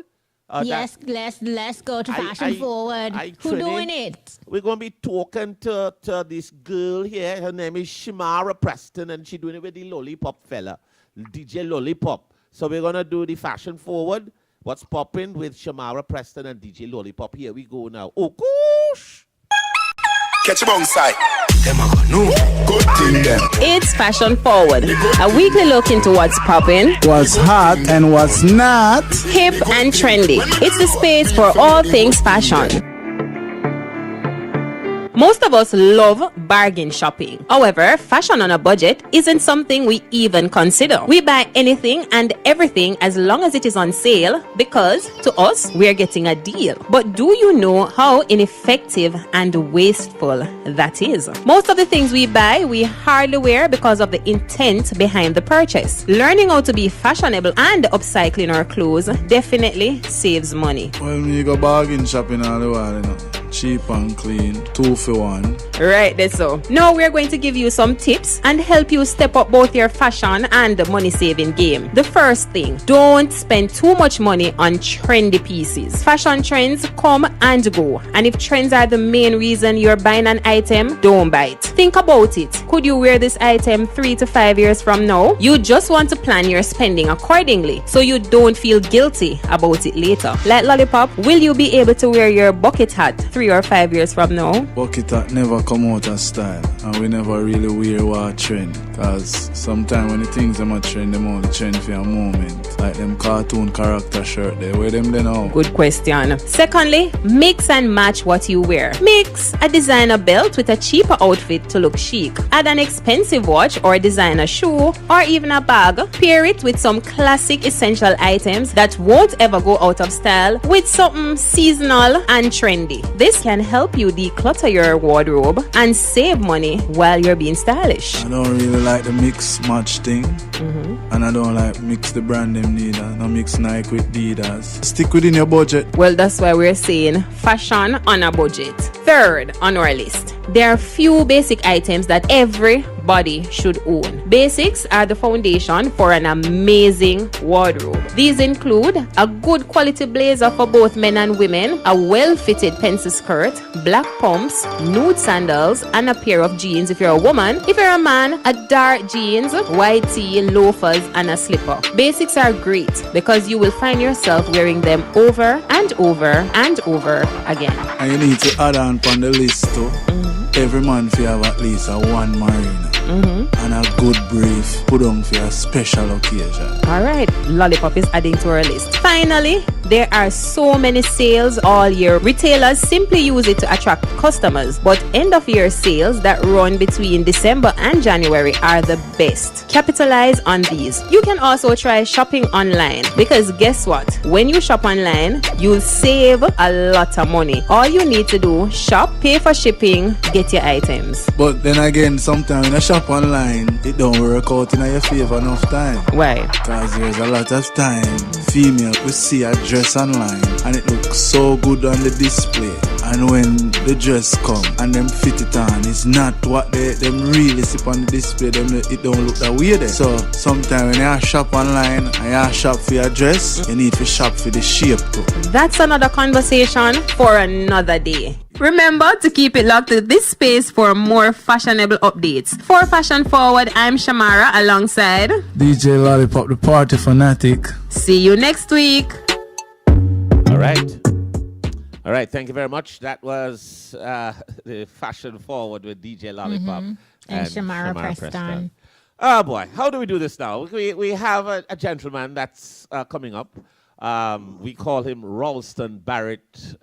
Yes, let's go to fashion forward. Who doing it? We're going to be talking to this girl here. Her name is Shimara Preston, and she's doing it with the Lollipop fella, DJ Lollipop. So we're going to do the fashion forward. What's popping with Shamara Preston and DJ Lollipop. Here we go now. Oh, gosh. Catch him on side. Good thing them. It's Fashion Forward, a weekly look into what's popping, what's hot and what's not, hip and trendy. It's the space for all things fashion. Most of us love bargain shopping. However, fashion on a budget isn't something we even consider. We buy anything and everything as long as it is on sale because to us, we're getting a deal. But do you know how ineffective and wasteful that is? Most of the things we buy, we hardly wear because of the intent behind the purchase. Learning how to be fashionable and upcycling our clothes definitely saves money. Well, you go bargain shopping all the while, you know. Cheap and clean, 2 for 1. Right, that's so. Now we're going to give you some tips and help you step up both your fashion and money saving game. The first thing, don't spend too much money on trendy pieces. Fashion trends come and go, and if trends are the main reason you're buying an item, don't buy it. Think about it. Could you wear this item 3 to 5 years from now? You just want to plan your spending accordingly so you don't feel guilty about it later. Like Lollipop, will you be able to wear your bucket hat 3 or 5 years from now? Bucket hat never come out of style, and we never really wear what trend. Cause sometimes when the things them a trend, them only trend for a moment. Like them cartoon character shirt, they wear them then now. Good question. Secondly, mix and match what you wear. Mix a designer belt with a cheaper outfit to look chic. Add an expensive watch or designer shoe or even a bag. Pair it with some classic essential items that won't ever go out of style with something seasonal and trendy. This can help you declutter your wardrobe and save money while you're being stylish. I don't really like the mix match thing, and I don't like mix the brand them neither. No mix Nike with Adidas. Stick within your budget. Well, that's why we're saying fashion on a budget. Third on our list, there are few basic items that everybody should own. Basics are the foundation for an amazing wardrobe. These include a good quality blazer for both men and women, a well-fitted pencil skirt, black pumps, nude sandals, and a pair of jeans if you're a woman. If you're a man, a dark jeans, white tee, loafers, and a slipper. Basics are great because you will find yourself wearing them over and over and over again. And you need to add on the list too. Every man fi have at least a one marina and a good brief put on for a special occasion. Alright, Lollipop is adding to our list. Finally, there are so many sales all year. Retailers simply use it to attract customers, but end of year sales that run between December and January are the best. Capitalize on these. You can also try shopping online because guess what? When you shop online, you'll save a lot of money. All you need to do, shop, pay for shipping, get your items. But then again, sometimes when you shop online, it don't work out in your favor enough time. Why? Because there's a lot of time female we see a dress online and it looks so good on the display, and when the dress come and them fit it on, it's not what them really see on the display. It don't look that way there. So sometimes when you shop online and you shop for your dress, you need to shop for the shape too. That's another conversation for another day. Remember to keep it locked to this space for more fashionable updates. For Fashion Forward, I'm Shamara alongside DJ Lollipop, the party fanatic. See you next week. All right, thank you very much. That was the Fashion Forward with DJ Lollipop and Shamara Preston. Oh boy, how do we do this now? We have a gentleman that's coming up. We call him Ralston Barrett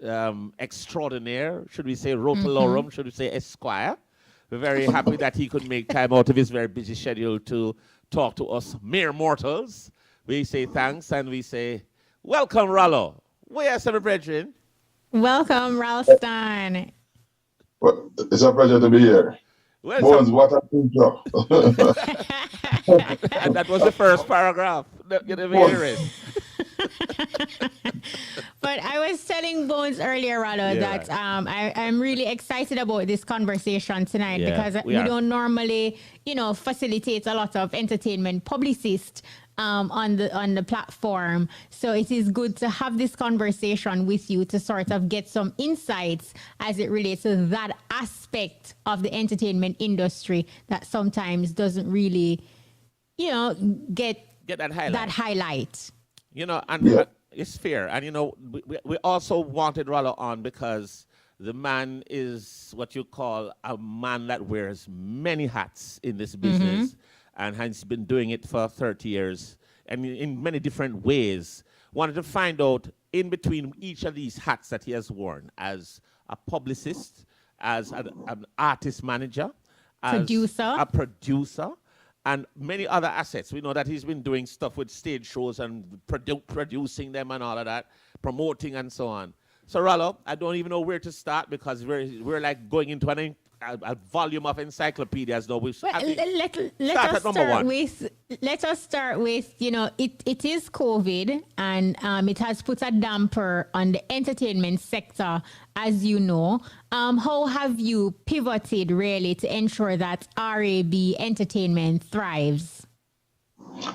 extraordinaire. Should we say Rotalorum? Should we say Esquire? We're very happy that he could make time out of his very busy schedule to talk to us mere mortals. We say thanks and we say, welcome, Rallo. Where's some brethren? Welcome, Ralston. Well, it's a pleasure to be here. Bones, what a intro. And that was the first paragraph. You never hear it. But I was telling Bones earlier, Rallo, that I'm really excited about this conversation tonight because we don't normally, facilitate a lot of entertainment publicists on the platform. So it is good to have this conversation with you to sort of get some insights as it relates to that aspect of the entertainment industry that sometimes doesn't really, get get that highlight. That highlight. You know, and it's fair. And, you know, we also wanted Rallo on because the man is what you call a man that wears many hats in this business and has been doing it for 30 years and in many different ways. Wanted to find out in between each of these hats that he has worn as a publicist, as an artist manager, as a producer, and many other assets. We know that he's been doing stuff with stage shows and producing them and all of that, promoting and so on. So, Rallo, I don't even know where to start because we're like going into a volume of encyclopedias. Now, let us start with, you know, it is COVID and it has put a damper on the entertainment sector, as you know. How have you pivoted really to ensure that RAB entertainment thrives?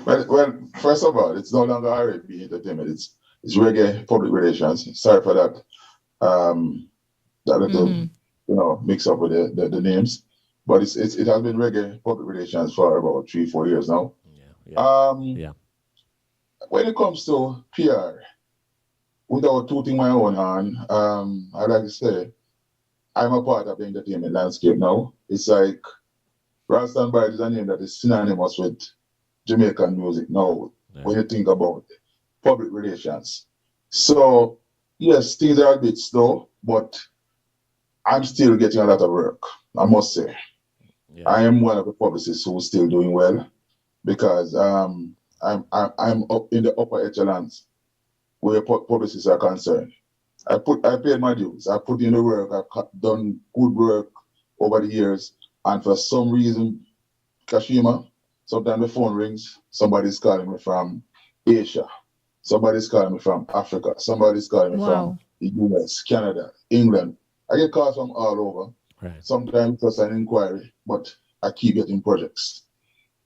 Well, first of all, it's no longer RAB entertainment. It's reggae public relations. Sorry for that. That little, mix up with the names, but it has been reggae public relations for about 3-4 years now. When it comes to PR, without tooting my own horn, I like to say I'm a part of the entertainment landscape now. It's like Ralston Barrett is a name that is synonymous with Jamaican music now. When you think about public relations. So, yes, things are a bit slow, but I'm still getting a lot of work, I must say. I am one of the publicists who's still doing well because I'm up in the upper echelons where publicists are concerned. I paid my dues. I put in the work. I've done good work over the years. And for some reason, Kashima, sometimes the phone rings, somebody's calling me from Asia. Somebody's calling me from Africa. Somebody's calling me from the US, Canada, England. I get calls from all over. Right. Sometimes it's just an inquiry, but I keep getting projects.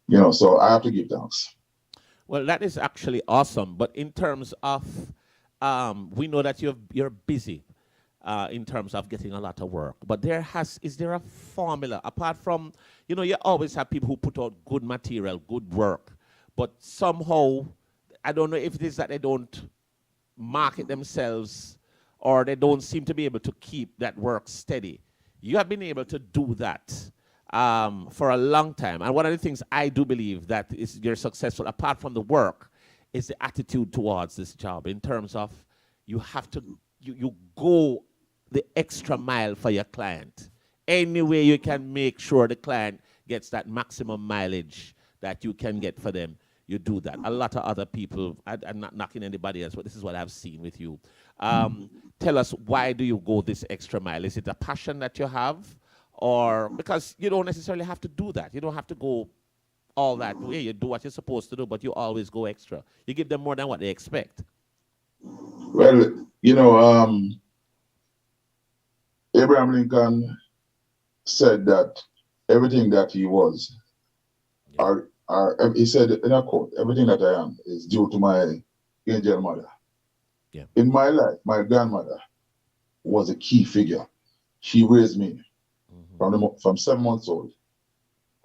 You know, so I have to give thanks. Well, that is actually awesome. But in terms of, we know that you're busy in terms of getting a lot of work. But is there a formula apart from, you know, you always have people who put out good material, good work, but somehow, I don't know if it is that they don't market themselves or they don't seem to be able to keep that work steady. You have been able to do that for a long time. And one of the things I do believe that you're successful, apart from the work, is the attitude towards this job in terms of you have to, you go the extra mile for your client. Any way you can make sure the client gets that maximum mileage that you can get for them. You do that. A lot of other people, I'm not knocking anybody else, but this is what I've seen with you. Tell us, why do you go this extra mile? Is it a passion that you have? Or because you don't necessarily have to do that. You don't have to go all that way. You do what you're supposed to do, but you always go extra. You give them more than what they expect. Well, you know, Abraham Lincoln said that everything that he was, he said in a quote, everything that I am is due to my angel mother. Yeah. In my life, my grandmother was a key figure. She raised me from 7 months old.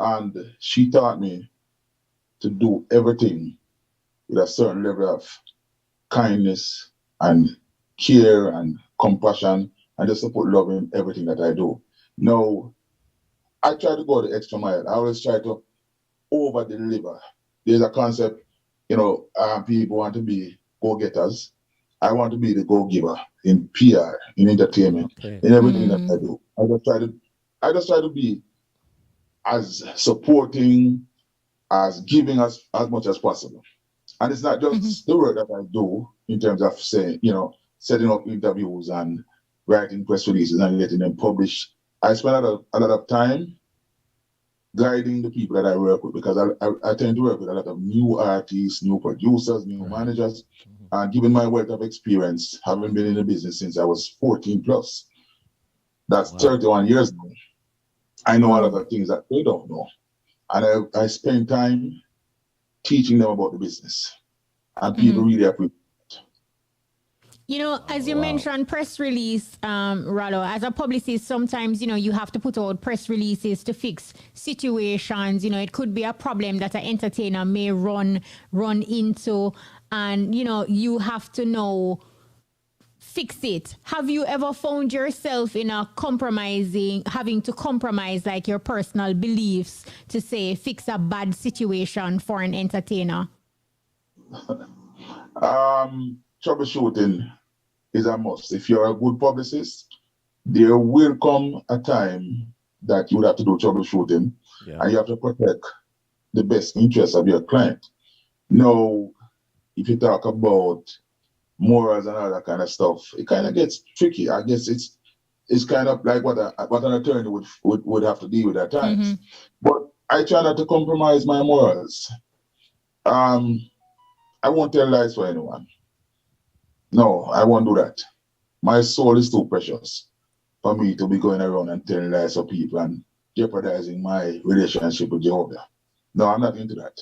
And she taught me to do everything with a certain level of kindness and care and compassion and just to put love in everything that I do. Now, I try to go the extra mile. I always try to over-deliver. There's a concept, you know, people want to be go-getters. I want to be the go-giver in PR, in entertainment, in everything that I do. I just try to be as supporting, as giving as much as possible. And it's not just the work that I do in terms of saying, you know, setting up interviews and writing press releases and letting them publish. I spend a lot of time guiding the people that I work with because I tend to work with a lot of new artists, new producers, new managers, and given my wealth of experience, having been in the business since I was 14 plus, that's 31 years now. I know a lot of things that they don't know. And I spend time teaching them about the business. And people really appreciate it. You know, as you mentioned, press release, Rallo, as a publicist, sometimes, you know, you have to put out press releases to fix situations. You know, it could be a problem that an entertainer may run into, and, you know, you have to know, fix it. Have you ever found yourself in a having to compromise like your personal beliefs to say, fix a bad situation for an entertainer? Troubleshooting is a must. If you're a good publicist, there will come a time that you would have to do troubleshooting, and you have to protect the best interests of your client. Now, if you talk about morals and all that kind of stuff, it kind of gets tricky. I guess it's kind of like what an attorney would have to deal with at times. But I try not to compromise my morals. I won't tell lies for anyone. No, I won't do that. My soul is too precious for me to be going around and telling lies to people and jeopardizing my relationship with Jehovah. No, I'm not into that.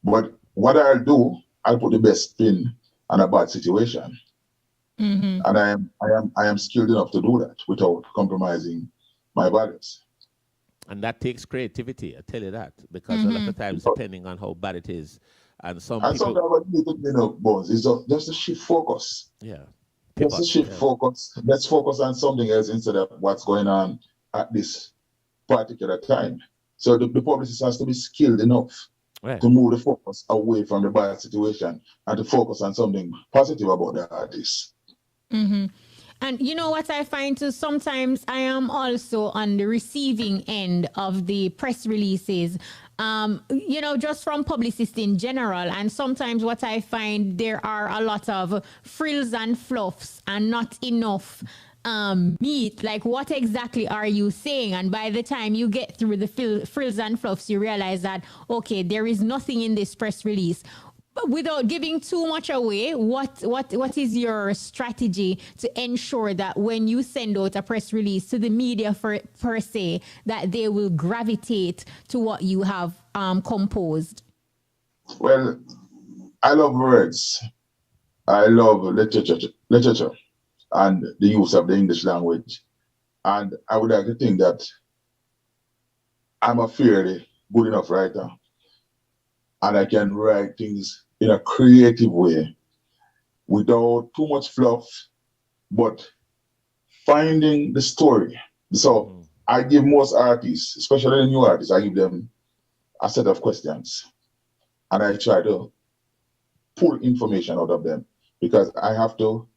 But what I'll do, I'll put the best spin on a bad situation. And I am skilled enough to do that without compromising my values. And that takes creativity, I tell you that, because a lot of times, depending on how bad it is, and sometimes what you need to know, Bones, is just to shift focus. Yeah. Just to shift focus. Let's focus on something else instead of what's going on at this particular time. So the publicist has to be skilled enough to move the focus away from the bad situation and to focus on something positive about the artist. And you know what I find too, sometimes I am also on the receiving end of the press releases, you know, just from publicists in general. And sometimes what I find, there are a lot of frills and fluffs and not enough meat. Like, what exactly are you saying? And by the time you get through the frills and fluffs, you realize that, okay, there is nothing in this press release. But without giving too much away, what is your strategy to ensure that when you send out a press release to the media per se, that they will gravitate to what you have composed? Well, I love words. I love literature and the use of the English language. And I would like to think that I'm a fairly good enough writer, and I can write things in a creative way without too much fluff, but finding the story. So I give most artists, especially the new artists, I give them a set of questions, and I try to pull information out of them because I have to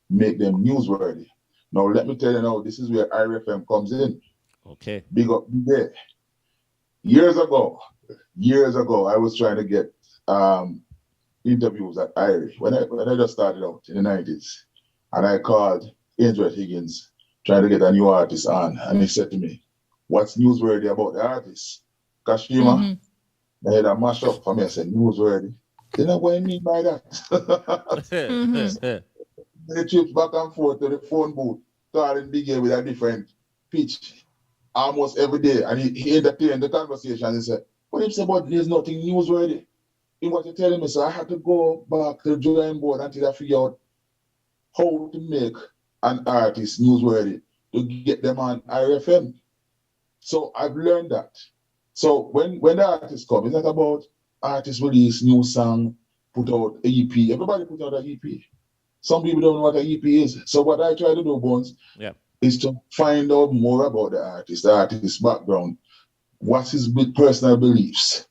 make them newsworthy. Now, let me tell you now, this is where IRFM comes in. Okay. Big up there. Years ago, I was trying to get interviews at IRI when I just started out in the 90s. And I called Andrew Higgins trying to get a new artist on. And he said to me, what's newsworthy about the artist? Kashima, I had a mash up for me. I said, newsworthy. You know what I mean by that? The trips back and forth to the phone booth, calling Big A with a different pitch almost every day. And he entertained the conversation. He said, what if about there's nothing newsworthy in what you're telling me? So I had to go back to the drawing board until I figure out how to make an artist newsworthy to get them on IRFM. So I've learned that. So when the artists come, it's not about artists release new song, put out an EP. Everybody put out an EP. Some people don't know what an EP is. So what I try to do, Bones, is to find out more about the artist's background. What's his personal beliefs?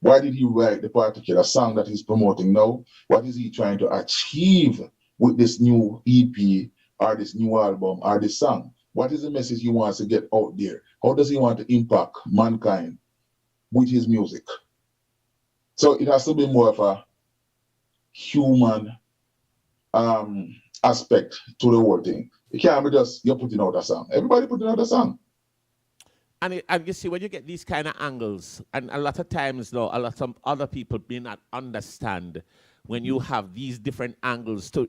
Why did he write the particular song that he's promoting now? What is he trying to achieve with this new EP or this new album or this song? What is the message he wants to get out there? How does he want to impact mankind with his music? So it has to be more of a human aspect to the whole thing. It can't be just you're putting out a song. Everybody putting out a song. And you see, when you get these kind of angles, and a lot of times, though, a lot of other people may not understand when you have these different angles to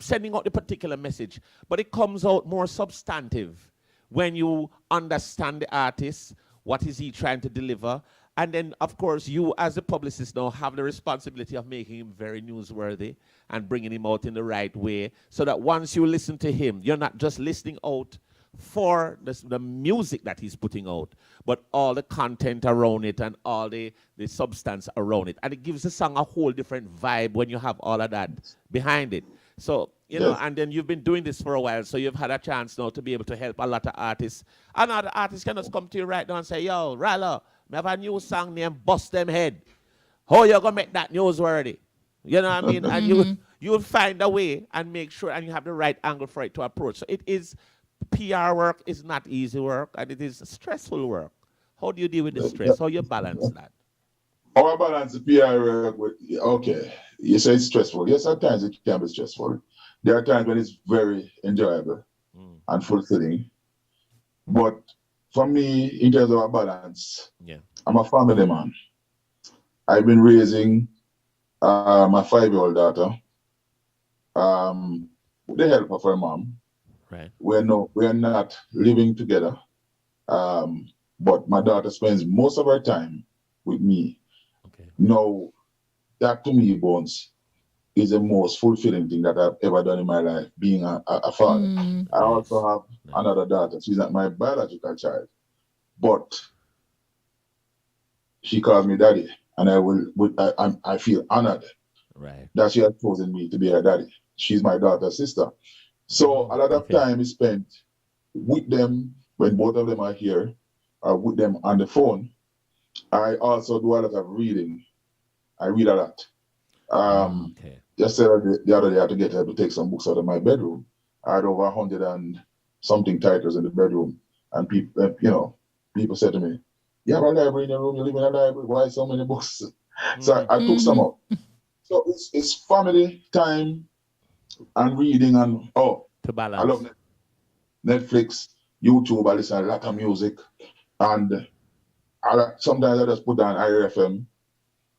sending out the particular message, but it comes out more substantive when you understand the artist, what is he trying to deliver, And then, of course, you as a publicist now have the responsibility of making him very newsworthy and bringing him out in the right way so that once you listen to him, you're not just listening out for the music that he's putting out, but all the content around it and all the substance around it. And it gives the song a whole different vibe when you have all of that behind it. So, you know, and then you've been doing this for a while, so you've had a chance now to be able to help a lot of artists. And other artists can just come to you right now and say, yo, Rallo, I have a new song named Bust Them Head. How you gonna make that newsworthy? You know what I mean? And you'll find a way and make sure, and you have the right angle for it to approach. So it is, PR work is not easy work, and it is stressful work. How do you deal with the stress? How you balance that? How I balance the PR work with, okay, you say it's stressful. Yes, at times it can be stressful. There are times when it's very enjoyable and fulfilling. But for me, in terms of a balance, I'm a family man. I've been raising my 5-year-old daughter with the help of her mom. Right. We're not living together. But my daughter spends most of her time with me. Okay. Now, that to me, Bones, is the most fulfilling thing that I've ever done in my life, being a father. I also have another daughter. She's not my biological child, but she calls me daddy, and I feel honored that she has chosen me to be her daddy. She's my daughter's sister. So a lot of time is spent with them when both of them are here, or with them on the phone. I also do a lot of reading. I read a lot. Just the other day I had to get her to take some books out of my bedroom. I had over 100 and something titles in the bedroom. And people, people said to me, you have a library in your room, you live in a library, why so many books? So I took some out. So it's family time and reading and to balance. I love Netflix, YouTube, I listen to a lot of music. And sometimes I just put down Irie FM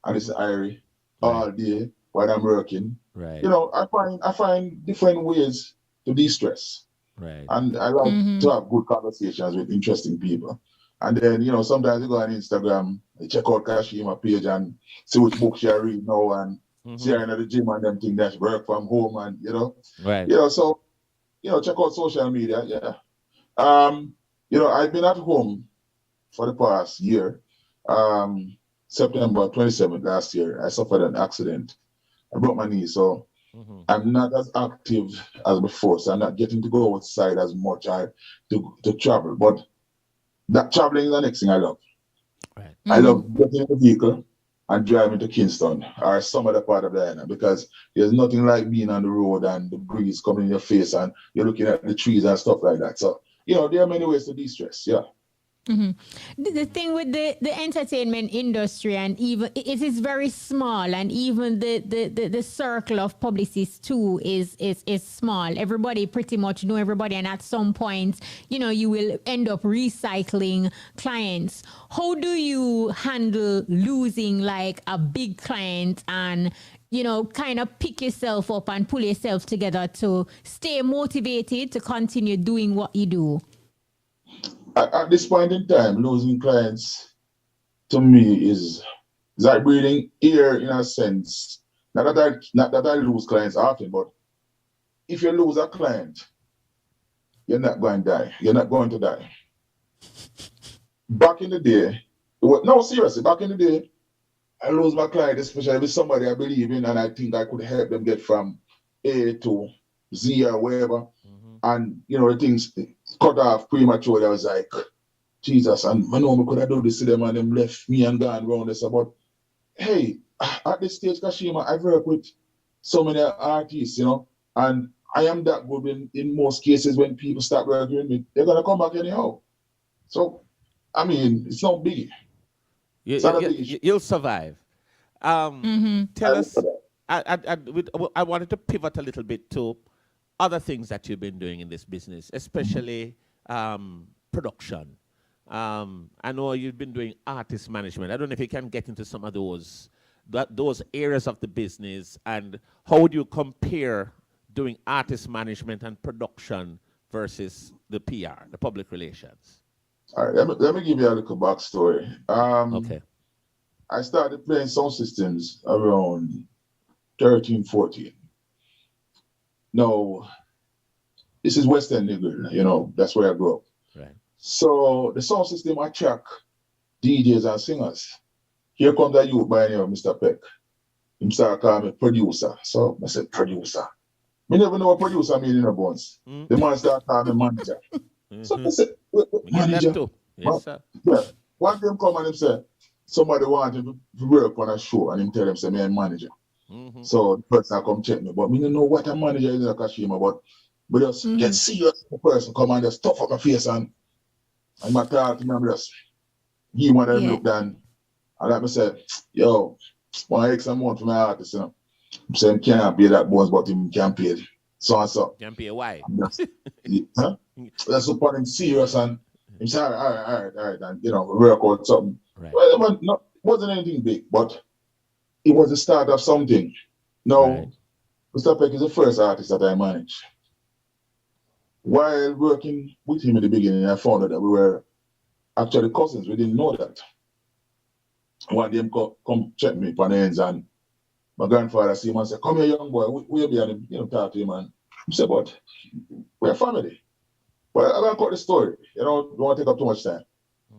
and listen to Irie all day while I'm working. Right. I find different ways to de-stress. Right. And I like to have good conversations with interesting people. And then, sometimes you go on Instagram, you check out Kashima page and see which books you read now and see her in the gym and them things that work from home and, Right. So, check out social media, I've been at home for the past year. September 27th last year, I suffered an accident. I broke my knee, so I'm not as active as before. So I'm not getting to go outside as much to travel. But that traveling is the next thing I love. Right. I love getting in a vehicle and driving to Kingston or some other part of the island because there's nothing like being on the road and the breeze coming in your face and you're looking at the trees and stuff like that. So, there are many ways to de-stress, yeah. The thing with the entertainment industry, and even it is very small, and even the circle of publicists too is small. Everybody pretty much know everybody, and at some point, you will end up recycling clients. How do you handle losing like a big client and kind of pick yourself up and pull yourself together to stay motivated to continue doing what you do? At this point in time, losing clients to me is like breathing air in a sense. Not that I lose clients often, but if you lose a client, you're not going to die. You're not going to die. Back in the day, seriously, back in the day, I lose my client, especially with somebody I believe in and I think I could help them get from A to Z or wherever. And, the things cut off prematurely. I was like, Jesus, and I know I could have done this to them and them left me and gone around this. But hey, at this stage, Kashima, I've worked with so many artists, and I am that good in most cases when people start working with me, they're going to come back anyhow. So, it's not big. You'll survive. Tell us, I wanted to pivot a little bit to other things that you've been doing in this business, especially production. I know you've been doing artist management. I don't know if you can get into some of those areas of the business, and how would you compare doing artist management and production versus the PR, the public relations? All right, let me give you a little backstory. Okay. I started playing sound systems around 13, 14. Now, this is Western Nigger, you know, that's where I grew up. Right. So the sound system attract DJs and singers. Here comes a youth by the name of Mr. Peck. He started calling me producer. So I said, producer. Me never know what producer mean in a bones. The man started calling me manager. So I said, manager. Yes, sir. Yeah. One day him come and him say, somebody wanted to work on a show and him tell him, say, me I'm manager. So the person come check me. But me don't know what a manager is in a Kashima, but just get serious person come and just stuff up my face and my talk to me and just give one of them look down. And let me say, yo, one X amount for my artist, you know. I'm saying can't pay that bonus, but him can pay it. So and so. Can't pay why? That's upon him serious and him say, all right, and you know, work out something. Right. Well, it wasn't anything big, but it was the start of something. Now, Mr. Peck is the first artist that I managed. While working with him in the beginning, I found out that we were actually cousins. We didn't know that. One day, come check me on the ends, and my grandfather see him and say, come here, young boy, we'll be and you know, talk to him. And he said, but we're family. But I'm going to cut the story. You know, don't want to take up too much time.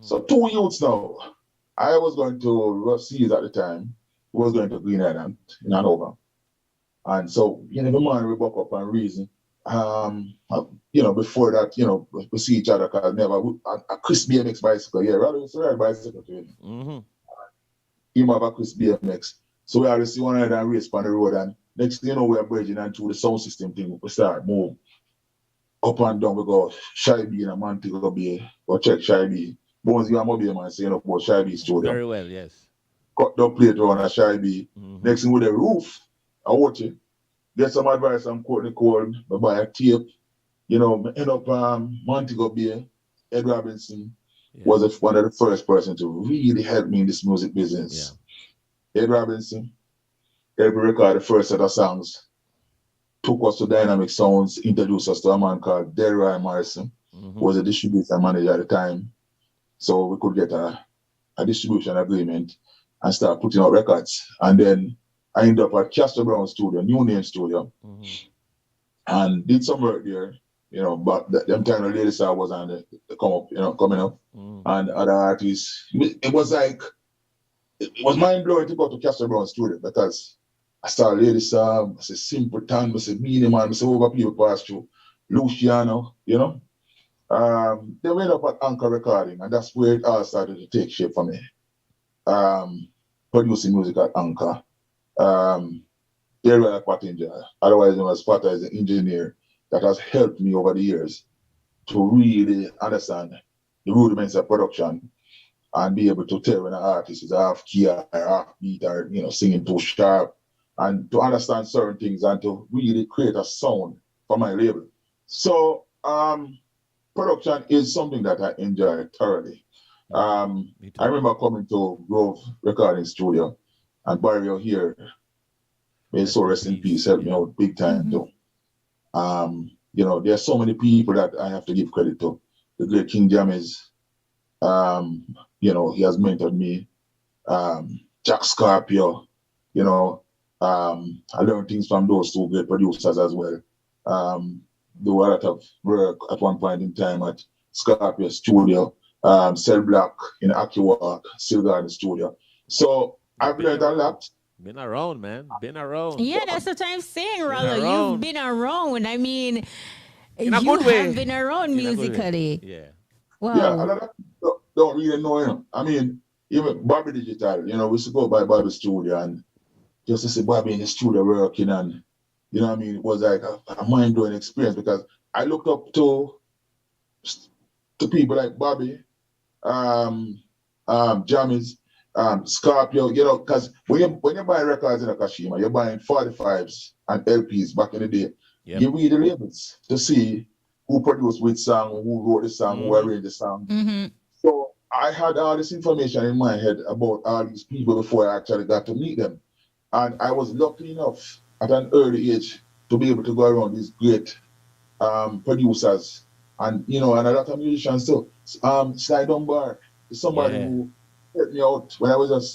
So 2 youths now. I was going to Rough Seas at the time. He was going to Green Island in Hanover. And so, you know, the man we woke up and reason. You know, before that, you know, we see each other because never a Chris BMX bicycle. Yeah, Rallo used to ride bicycle to him. Him have a Chris BMX. So we always see one another and race on the road. And next thing you know, we're bridging and through the sound system thing. We start move up and down. We go Shy B in a Montego Bay. Or check Shy B. Bones, you are mobile man saying about Shy B studio. Very well, yes. Cut the plate on a Shy B. Next thing with the roof, I watch it. Get some advice on Courtney Cole, buy a tape. You know, end up Montego Bay. Ed Robinson was one of the first person to really help me in this music business. Yeah. Ed Robinson helped me record the first set of songs. Took us to Dynamic Sounds, introduced us to a man called Delroy Morrison, who was a distributor manager at the time. So we could get a distribution agreement and start putting out records. And then I ended up at Castor Brown Studio, New Name Studio, and did some work there. You know, but them time the Lady Star was on the come up, you know, coming up, and other artists. It was like, it was mind blowing to go to Castor Brown Studio because I saw Lady Star, I said Simple Tan, I said Beanie Man, I said over people pass through, Luciano, you know. They went up at Anchor Recording, and that's where it all started to take shape for me. Producing music at Anchor. Daryl Pottinger, otherwise known as Potter, is an engineer that has helped me over the years to really understand the rudiments of production and be able to tell when an artist is half key or half beat or, you know, singing too sharp, and to understand certain things and to really create a sound for my label. So production is something that I enjoy thoroughly. I remember coming to Grove Recording Studio, and Barrett here, may so rest in peace, helped me out big time too. You know, there are so many people that I have to give credit to. The great King Jammys, you know, he has mentored me. Jack Scorpio, you know, I learned things from those two great producers as well. Do a lot of work at one point in time at Scorpio Studio, Cell Block in Akiwalk, Still Garden Studio. So I've learned a lot. Been around, man. Been around. Yeah, that's what I'm saying, Rallo. You've been around. I mean, in a you good way. have been around musically. Yeah. Wow. Yeah, a lot of people don't really know him. I mean, even Bobby Digital, you know, we used to go by Bobby's studio and just to see Bobby in the studio working, and, you know what I mean, it was like a mind-blowing experience because I looked up to people like Bobby, Jammies, Scorpio, you know, because when you buy records in a Kashima, you're buying 45s and LPs back in the day. Yep. You read the labels to see who produced which song, who wrote the song, who arranged the song. So I had all this information in my head about all these people before I actually got to meet them. And I was lucky enough at an early age to be able to go around these great producers and, you know, and a lot of musicians too. Sly Dunbar is somebody who helped me out when I was just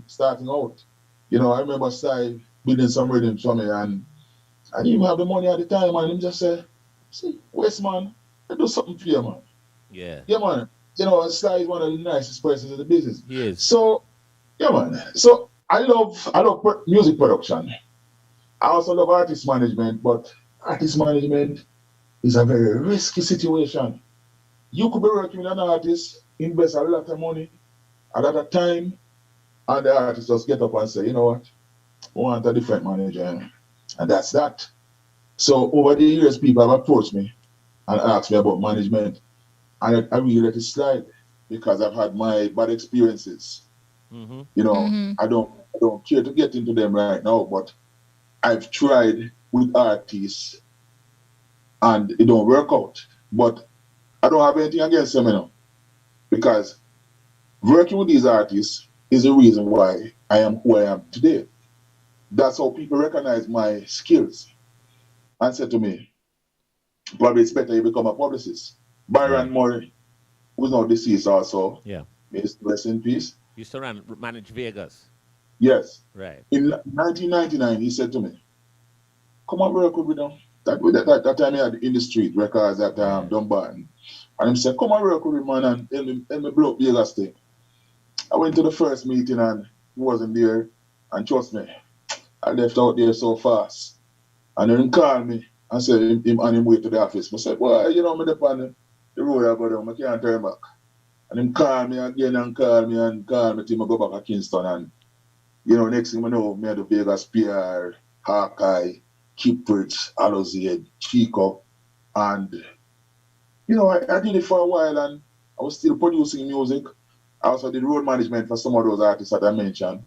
starting out. You know, I remember Sly building some rhythms for me, and I didn't even have the money at the time, and him just say, see, West man, I do something for you, man. Yeah. Yeah, man. You know, Sly is one of the nicest persons in the business. He is. So, yeah, man. So I love music production. I also love artist management, but artist management is a very risky situation. You could be working with an artist, invest a lot of money, a lot of time, and the artist just get up and say, you know what, I want a different manager. And that's that. So over the years, people have approached me and asked me about management. And I really let it slide because I've had my bad experiences. Mm-hmm. You know, I don't care to get into them right now, but I've tried with artists and it don't work out. But I don't have anything against them, you know, because working with these artists is the reason why I am who I am today. That's how people recognize my skills and said to me, probably it's better you become a publicist. Byron Murray, who's now deceased also. Yeah. Rest in peace. Used to manage Vegas. Yes. Right. In 1999, he said to me, come and work with me now. That time he had In the Street records at Dumbarton. And he said, come and work with me, man, and help me blow up Vegas thing. I went to the first meeting and he wasn't there. And trust me, I left out there so fast. And then he called me and said him on him way to the office. I said, well, you know, I'm on the road I go down, I can't turn back. And him called me again and called me till I go back to Kingston. And, you know, next thing I know, me had the Vegas PR, Hawkeye, Kippridge, Alozie, Chico. And, you know, I did it for a while and I was still producing music. I also did road management for some of those artists that I mentioned.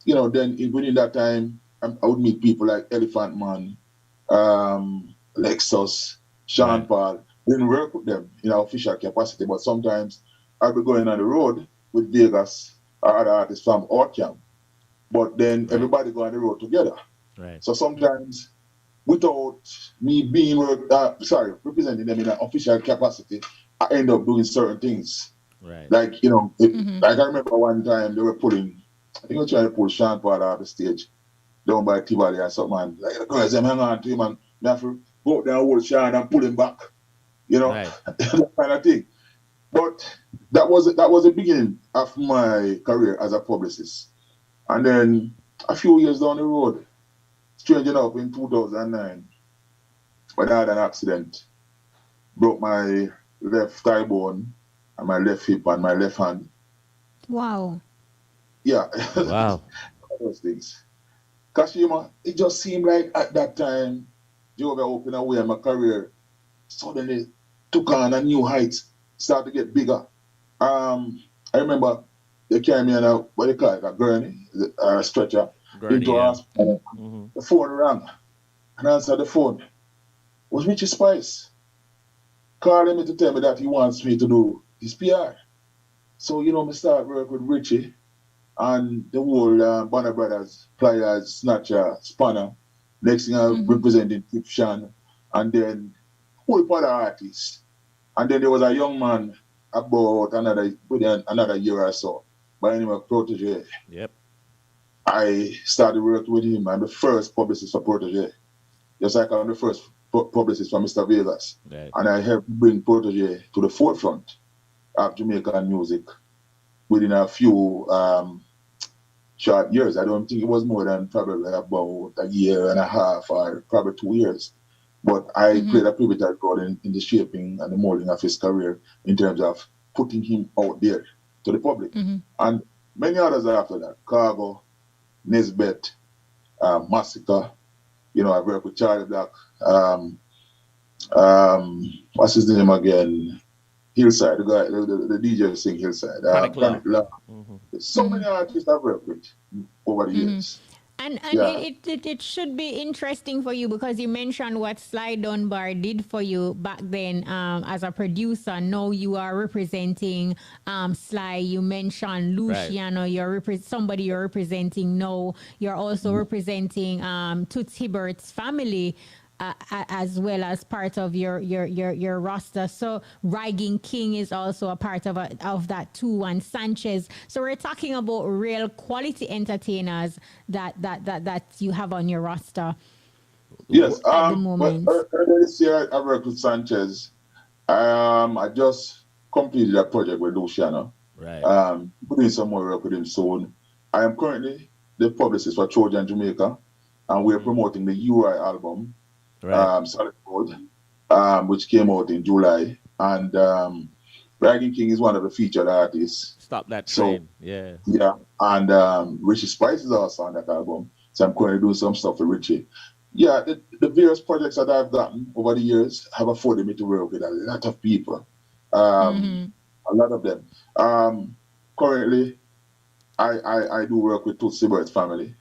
You know, then within that time, I would meet people like Elephant Man, Lexus, Sean Paul. Didn't work with them in an official capacity, but sometimes I'd be going on the road with Vegas or other artists from our camp. But then everybody go on the road together. Right. So sometimes, without me being representing them in an official capacity, I end up doing certain things. Right. Like, you know, like I remember one time they were pulling, I think they were trying to pull Sean Paul out of the stage down by Tivoli or something. And like the girls, them hang on to him and me have to go down hold Sean and pull him back. You know, that kind of thing. But that was the beginning of my career as a publicist. And then a few years down the road, strange enough, in 2009, when I had an accident, broke my left thigh bone and my left hip and my left hand. Wow. Yeah. Wow. Those things. Kashima, it just seemed like at that time, Jehovah opened a way in my career suddenly took on a new height, started to get bigger. I remember they carried me on a gurney, a stretcher, into a hospital. The phone rang, and I answered the phone. It was Richie Spice calling me to tell me that he wants me to do his PR. So, you know, I start work with Richie and the whole Bonner Brothers, Pliers, Snatcher, Spanner. Next thing I represented Egyptian, and then whole other artists. And then there was a young man about another year or so by the name of Protege. Yep. I started working with him. I'm the first publicist for Protege. Just like I'm the first publicist for Mr. Vegas. Right. And I helped bring Protege to the forefront of Jamaican music within a few short years. I don't think it was more than probably about a year and a half or probably 2 years. But I played a pivotal role in the shaping and the molding of his career in terms of putting him out there to the public. And many others after that, Cargo, Nesbeth, Massacre, you know, I worked with Charlie Black, what's his name again? Hillside, the guy, the DJ sing Hillside. Chronic Love. So many artists I've worked with over the years. And it should be interesting for you because you mentioned what Sly Dunbar did for you back then as a producer. Now you are representing Sly. You mentioned Luciano. You're somebody you're representing now. You're also representing Toots Hibbert's family. as well as part of your roster. So Ragging King is also a part of that too, and Sanchez. So we're talking about real quality entertainers that you have on your roster. Yes. At the moment. Earlier this year, I worked with Sanchez. I just completed a project with Luciano. Right. Doing some more work with him soon. I am currently the publicist for Trojan Jamaica, and we're promoting the UI album, Solid Gold, which came out in July. And Ragging King is one of the featured artists. Stop that train. Yeah. Yeah. And Richie Spice is also on that album. So I'm currently doing some stuff with Richie. Yeah, the various projects that I've gotten over the years have afforded me to work with a lot of people. A lot of them. Currently, I do work with Tootsie Bird's family.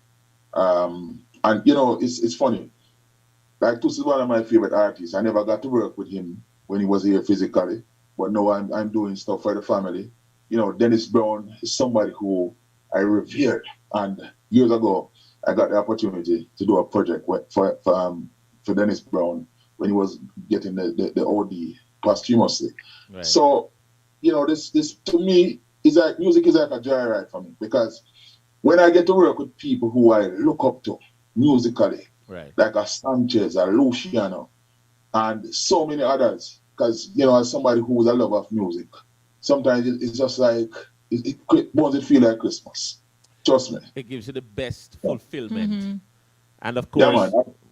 And, you know, it's funny. Like, Tootsie is one of my favorite artists. I never got to work with him when he was here physically. But now I'm doing stuff for the family. You know, Dennis Brown is somebody who I revered. And years ago, I got the opportunity to do a project for Dennis Brown when he was getting the OD posthumously. Right. So, you know, this to me is like music is like a joyride for me, because when I get to work with people who I look up to musically, right, like a Sanchez, a Luciano, and so many others, because, you know, as somebody who is a lover of music, sometimes it's just like it feel like Christmas. Trust me. It gives you the best fulfillment. And of course,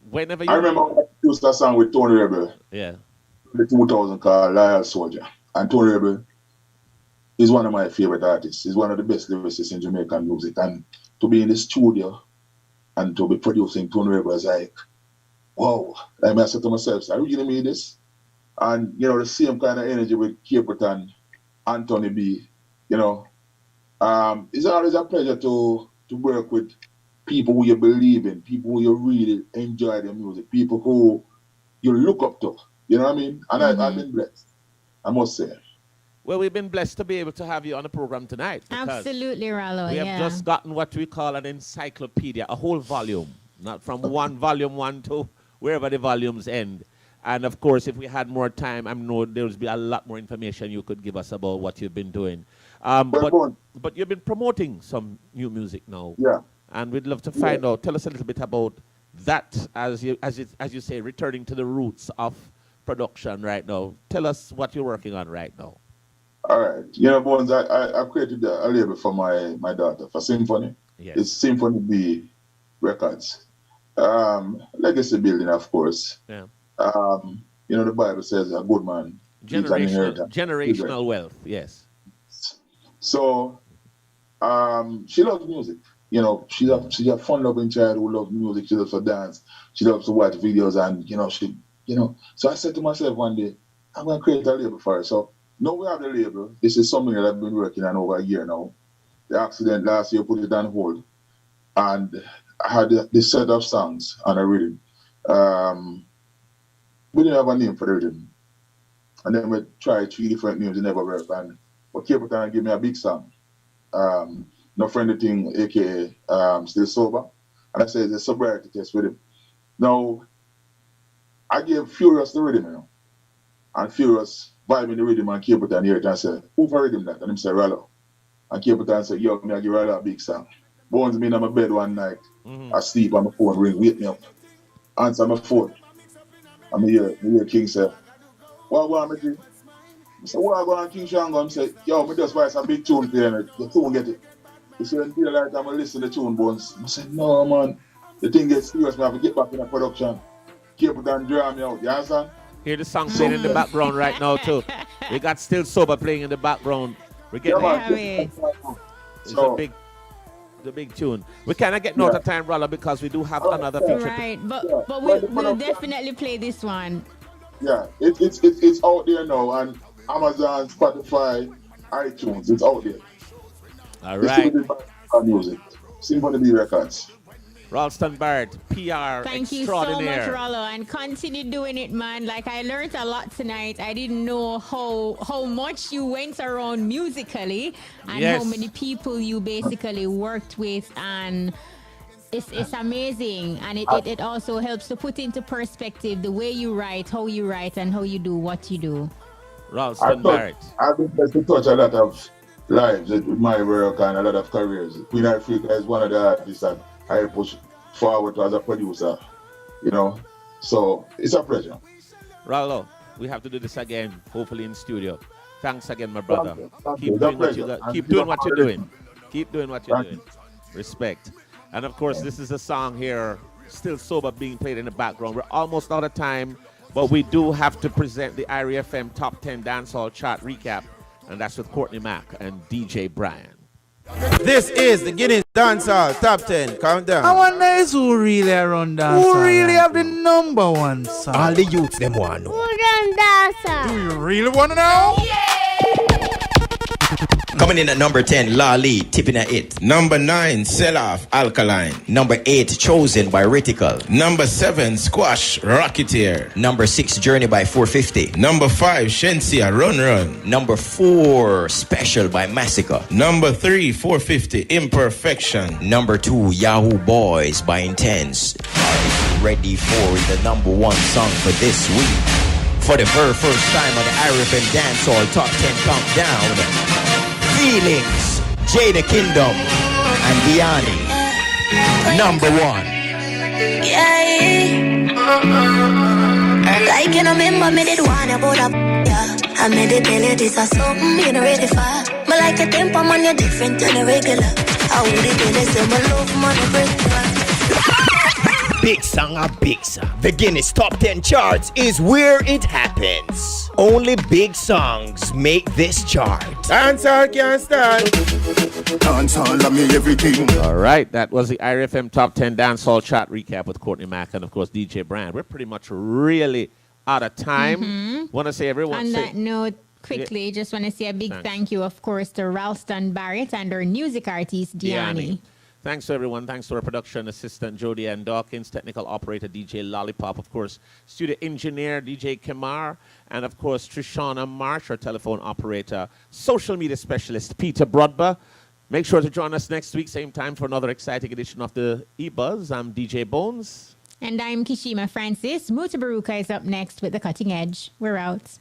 whenever you... I remember I used that song with Tony Rebel. Yeah. The 2000 called Loyal Soldier. And Tony Rebel is one of my favorite artists. He's one of the best lyricists in Jamaican music. And to be in the studio and to be producing Tony Rebel is like, wow. Like I said to myself, I really mean this. And, you know, the same kind of energy with Capert and Anthony B, you know. It's always a pleasure to work with people who you believe in, people who you really enjoy their music, people who you look up to. You know what I mean? And I've been blessed, I must say. Well, we've been blessed to be able to have you on the program tonight. Absolutely, Rallo. We have just gotten what we call an encyclopedia, a whole volume, not from volume one to wherever the volumes end. And of course, if we had more time, I know there would be a lot more information you could give us about what you've been doing. But you've been promoting some new music now. Yeah. And we'd love to find out. Tell us a little bit about that, as you say, returning to the roots of production right now. Tell us what you're working on right now. All right. You know, Bones, I created a label for my daughter, for Symphony. Yes. It's Symphony B Records. Legacy building, of course. Yeah. You know, the Bible says a good man. Generational wealth, yes. So, she loves music. You know, she's a fun-loving child who loves music. She loves to dance. She loves to watch videos, and So I said to myself one day, I'm gonna create a label for her. So now we have the label. This is something that I've been working on over a year now. The accident last year put it on hold, and I had this set of songs on a rhythm. We didn't have a name for the rhythm, and then we tried 3 different names. It never worked. And but Capleton gave me a big song. No Friend Thing, aka Still Sober. And I said, it's a sobriety test with him. Now, I gave Furious the rhythm, you know. And Furious vibing the rhythm, and Capleton hear it and said, who for rhythm that? And him say, Rallo. And Capleton said, yo, I give Rallo a big song. Bones me in my bed one night, I sleep on my phone, ring, wake me up. Answer my phone. And I hear King say, what go on, my King? I said, what go on, King Shango? I say, yo, me just voice a big tune for you, the tune get it. He said, until like I'm going to listen to the tune, Bones. I said, no, man. The thing gets serious, man. I have to get back in the production. Keep it and draw me out. You understand? Hear the song playing in the background right now, too. We got Still Sober playing in the background. We're getting it's a big tune. We cannot get out of time, Rallo, because we do have another feature. Right, but we'll definitely play this one. Yeah, it's out there now, and Amazon, Spotify, iTunes, it's out there. All right. Music. Symphony B Records. Ralston Barrett, PR Thank you so much, Rallo, and continue doing it, man. Like, I learned a lot tonight. I didn't know how much you went around musically and how many people you basically worked with, and It's amazing, and it also helps to put into perspective the way you write, how you write, and how you do what you do. Ralston Barrett. I've been blessed to touch a lot of lives with my work and a lot of careers. Queen Africa is one of the artists that I push forward as a producer, you know. So it's a pleasure. Rallo, we have to do this again, hopefully in studio. Thanks again, my brother. Thank Keep you. doing what It's a you got. pleasure. Keep doing what you're doing. Keep doing what you're Thank doing. Respect. And of course, this is a song here, Still Sober, being played in the background. We're almost out of time, but we do have to present the Irie FM Top 10 Dancehall Chart Recap, and that's with Courtney Mack and DJ Brian. This is the Guinness Dancehall Top 10 Countdown. I wonder is who really run dancehall. Who really have the number one song? All the youths them want. Who run dancehall? Do you really want to know? Coming in at number 10, La Lee, Tipping at It. Number 9, Sell Off, Alkaline. Number 8, Chosen by Ritical. Number 7, Squash, Rocketeer. Number 6, Journey by 450. Number 5, Shensia, Run Run. Number 4, Special by Massacre. Number 3, 450, Imperfection. Number 2, Yahoo Boys by Intense. Are you ready for the number 1 song for this week? For the very first time on the IRFM Dancehall Top 10 Countdown, Feelings, Jada Kingdom, and Diani. Number 1. Yeah. Like you know, remember me did one about a yeah. I made it tell you this is something you know ready for. But like a temper man, you're different than a regular. I would it tell you say my love man break. Big song or big song. The Guinness Top 10 charts is where it happens. Only big songs make this chart. Dancehall can't stand. Dancehall love me everything. All right, that was the IRFM Top 10 Dancehall Chart Recap with Courtney Mack and, of course, DJ Brand. We're pretty much really out of time. Want to say everyone. On that note, quickly, just want to say a big thank you, of course, to Ralston Barrett and our music artist, Diani. Thanks to everyone. Thanks to our production assistant, Jody Ann Dawkins, technical operator, DJ Lollipop, of course, studio engineer, DJ Kamar, and, of course, Trishana Marsh, our telephone operator, social media specialist, Peter Brodba. Make sure to join us next week, same time, for another exciting edition of the EBUZZ. I'm DJ Bones. And I'm Kishima Francis. Mutabaruka is up next with The Cutting Edge. We're out.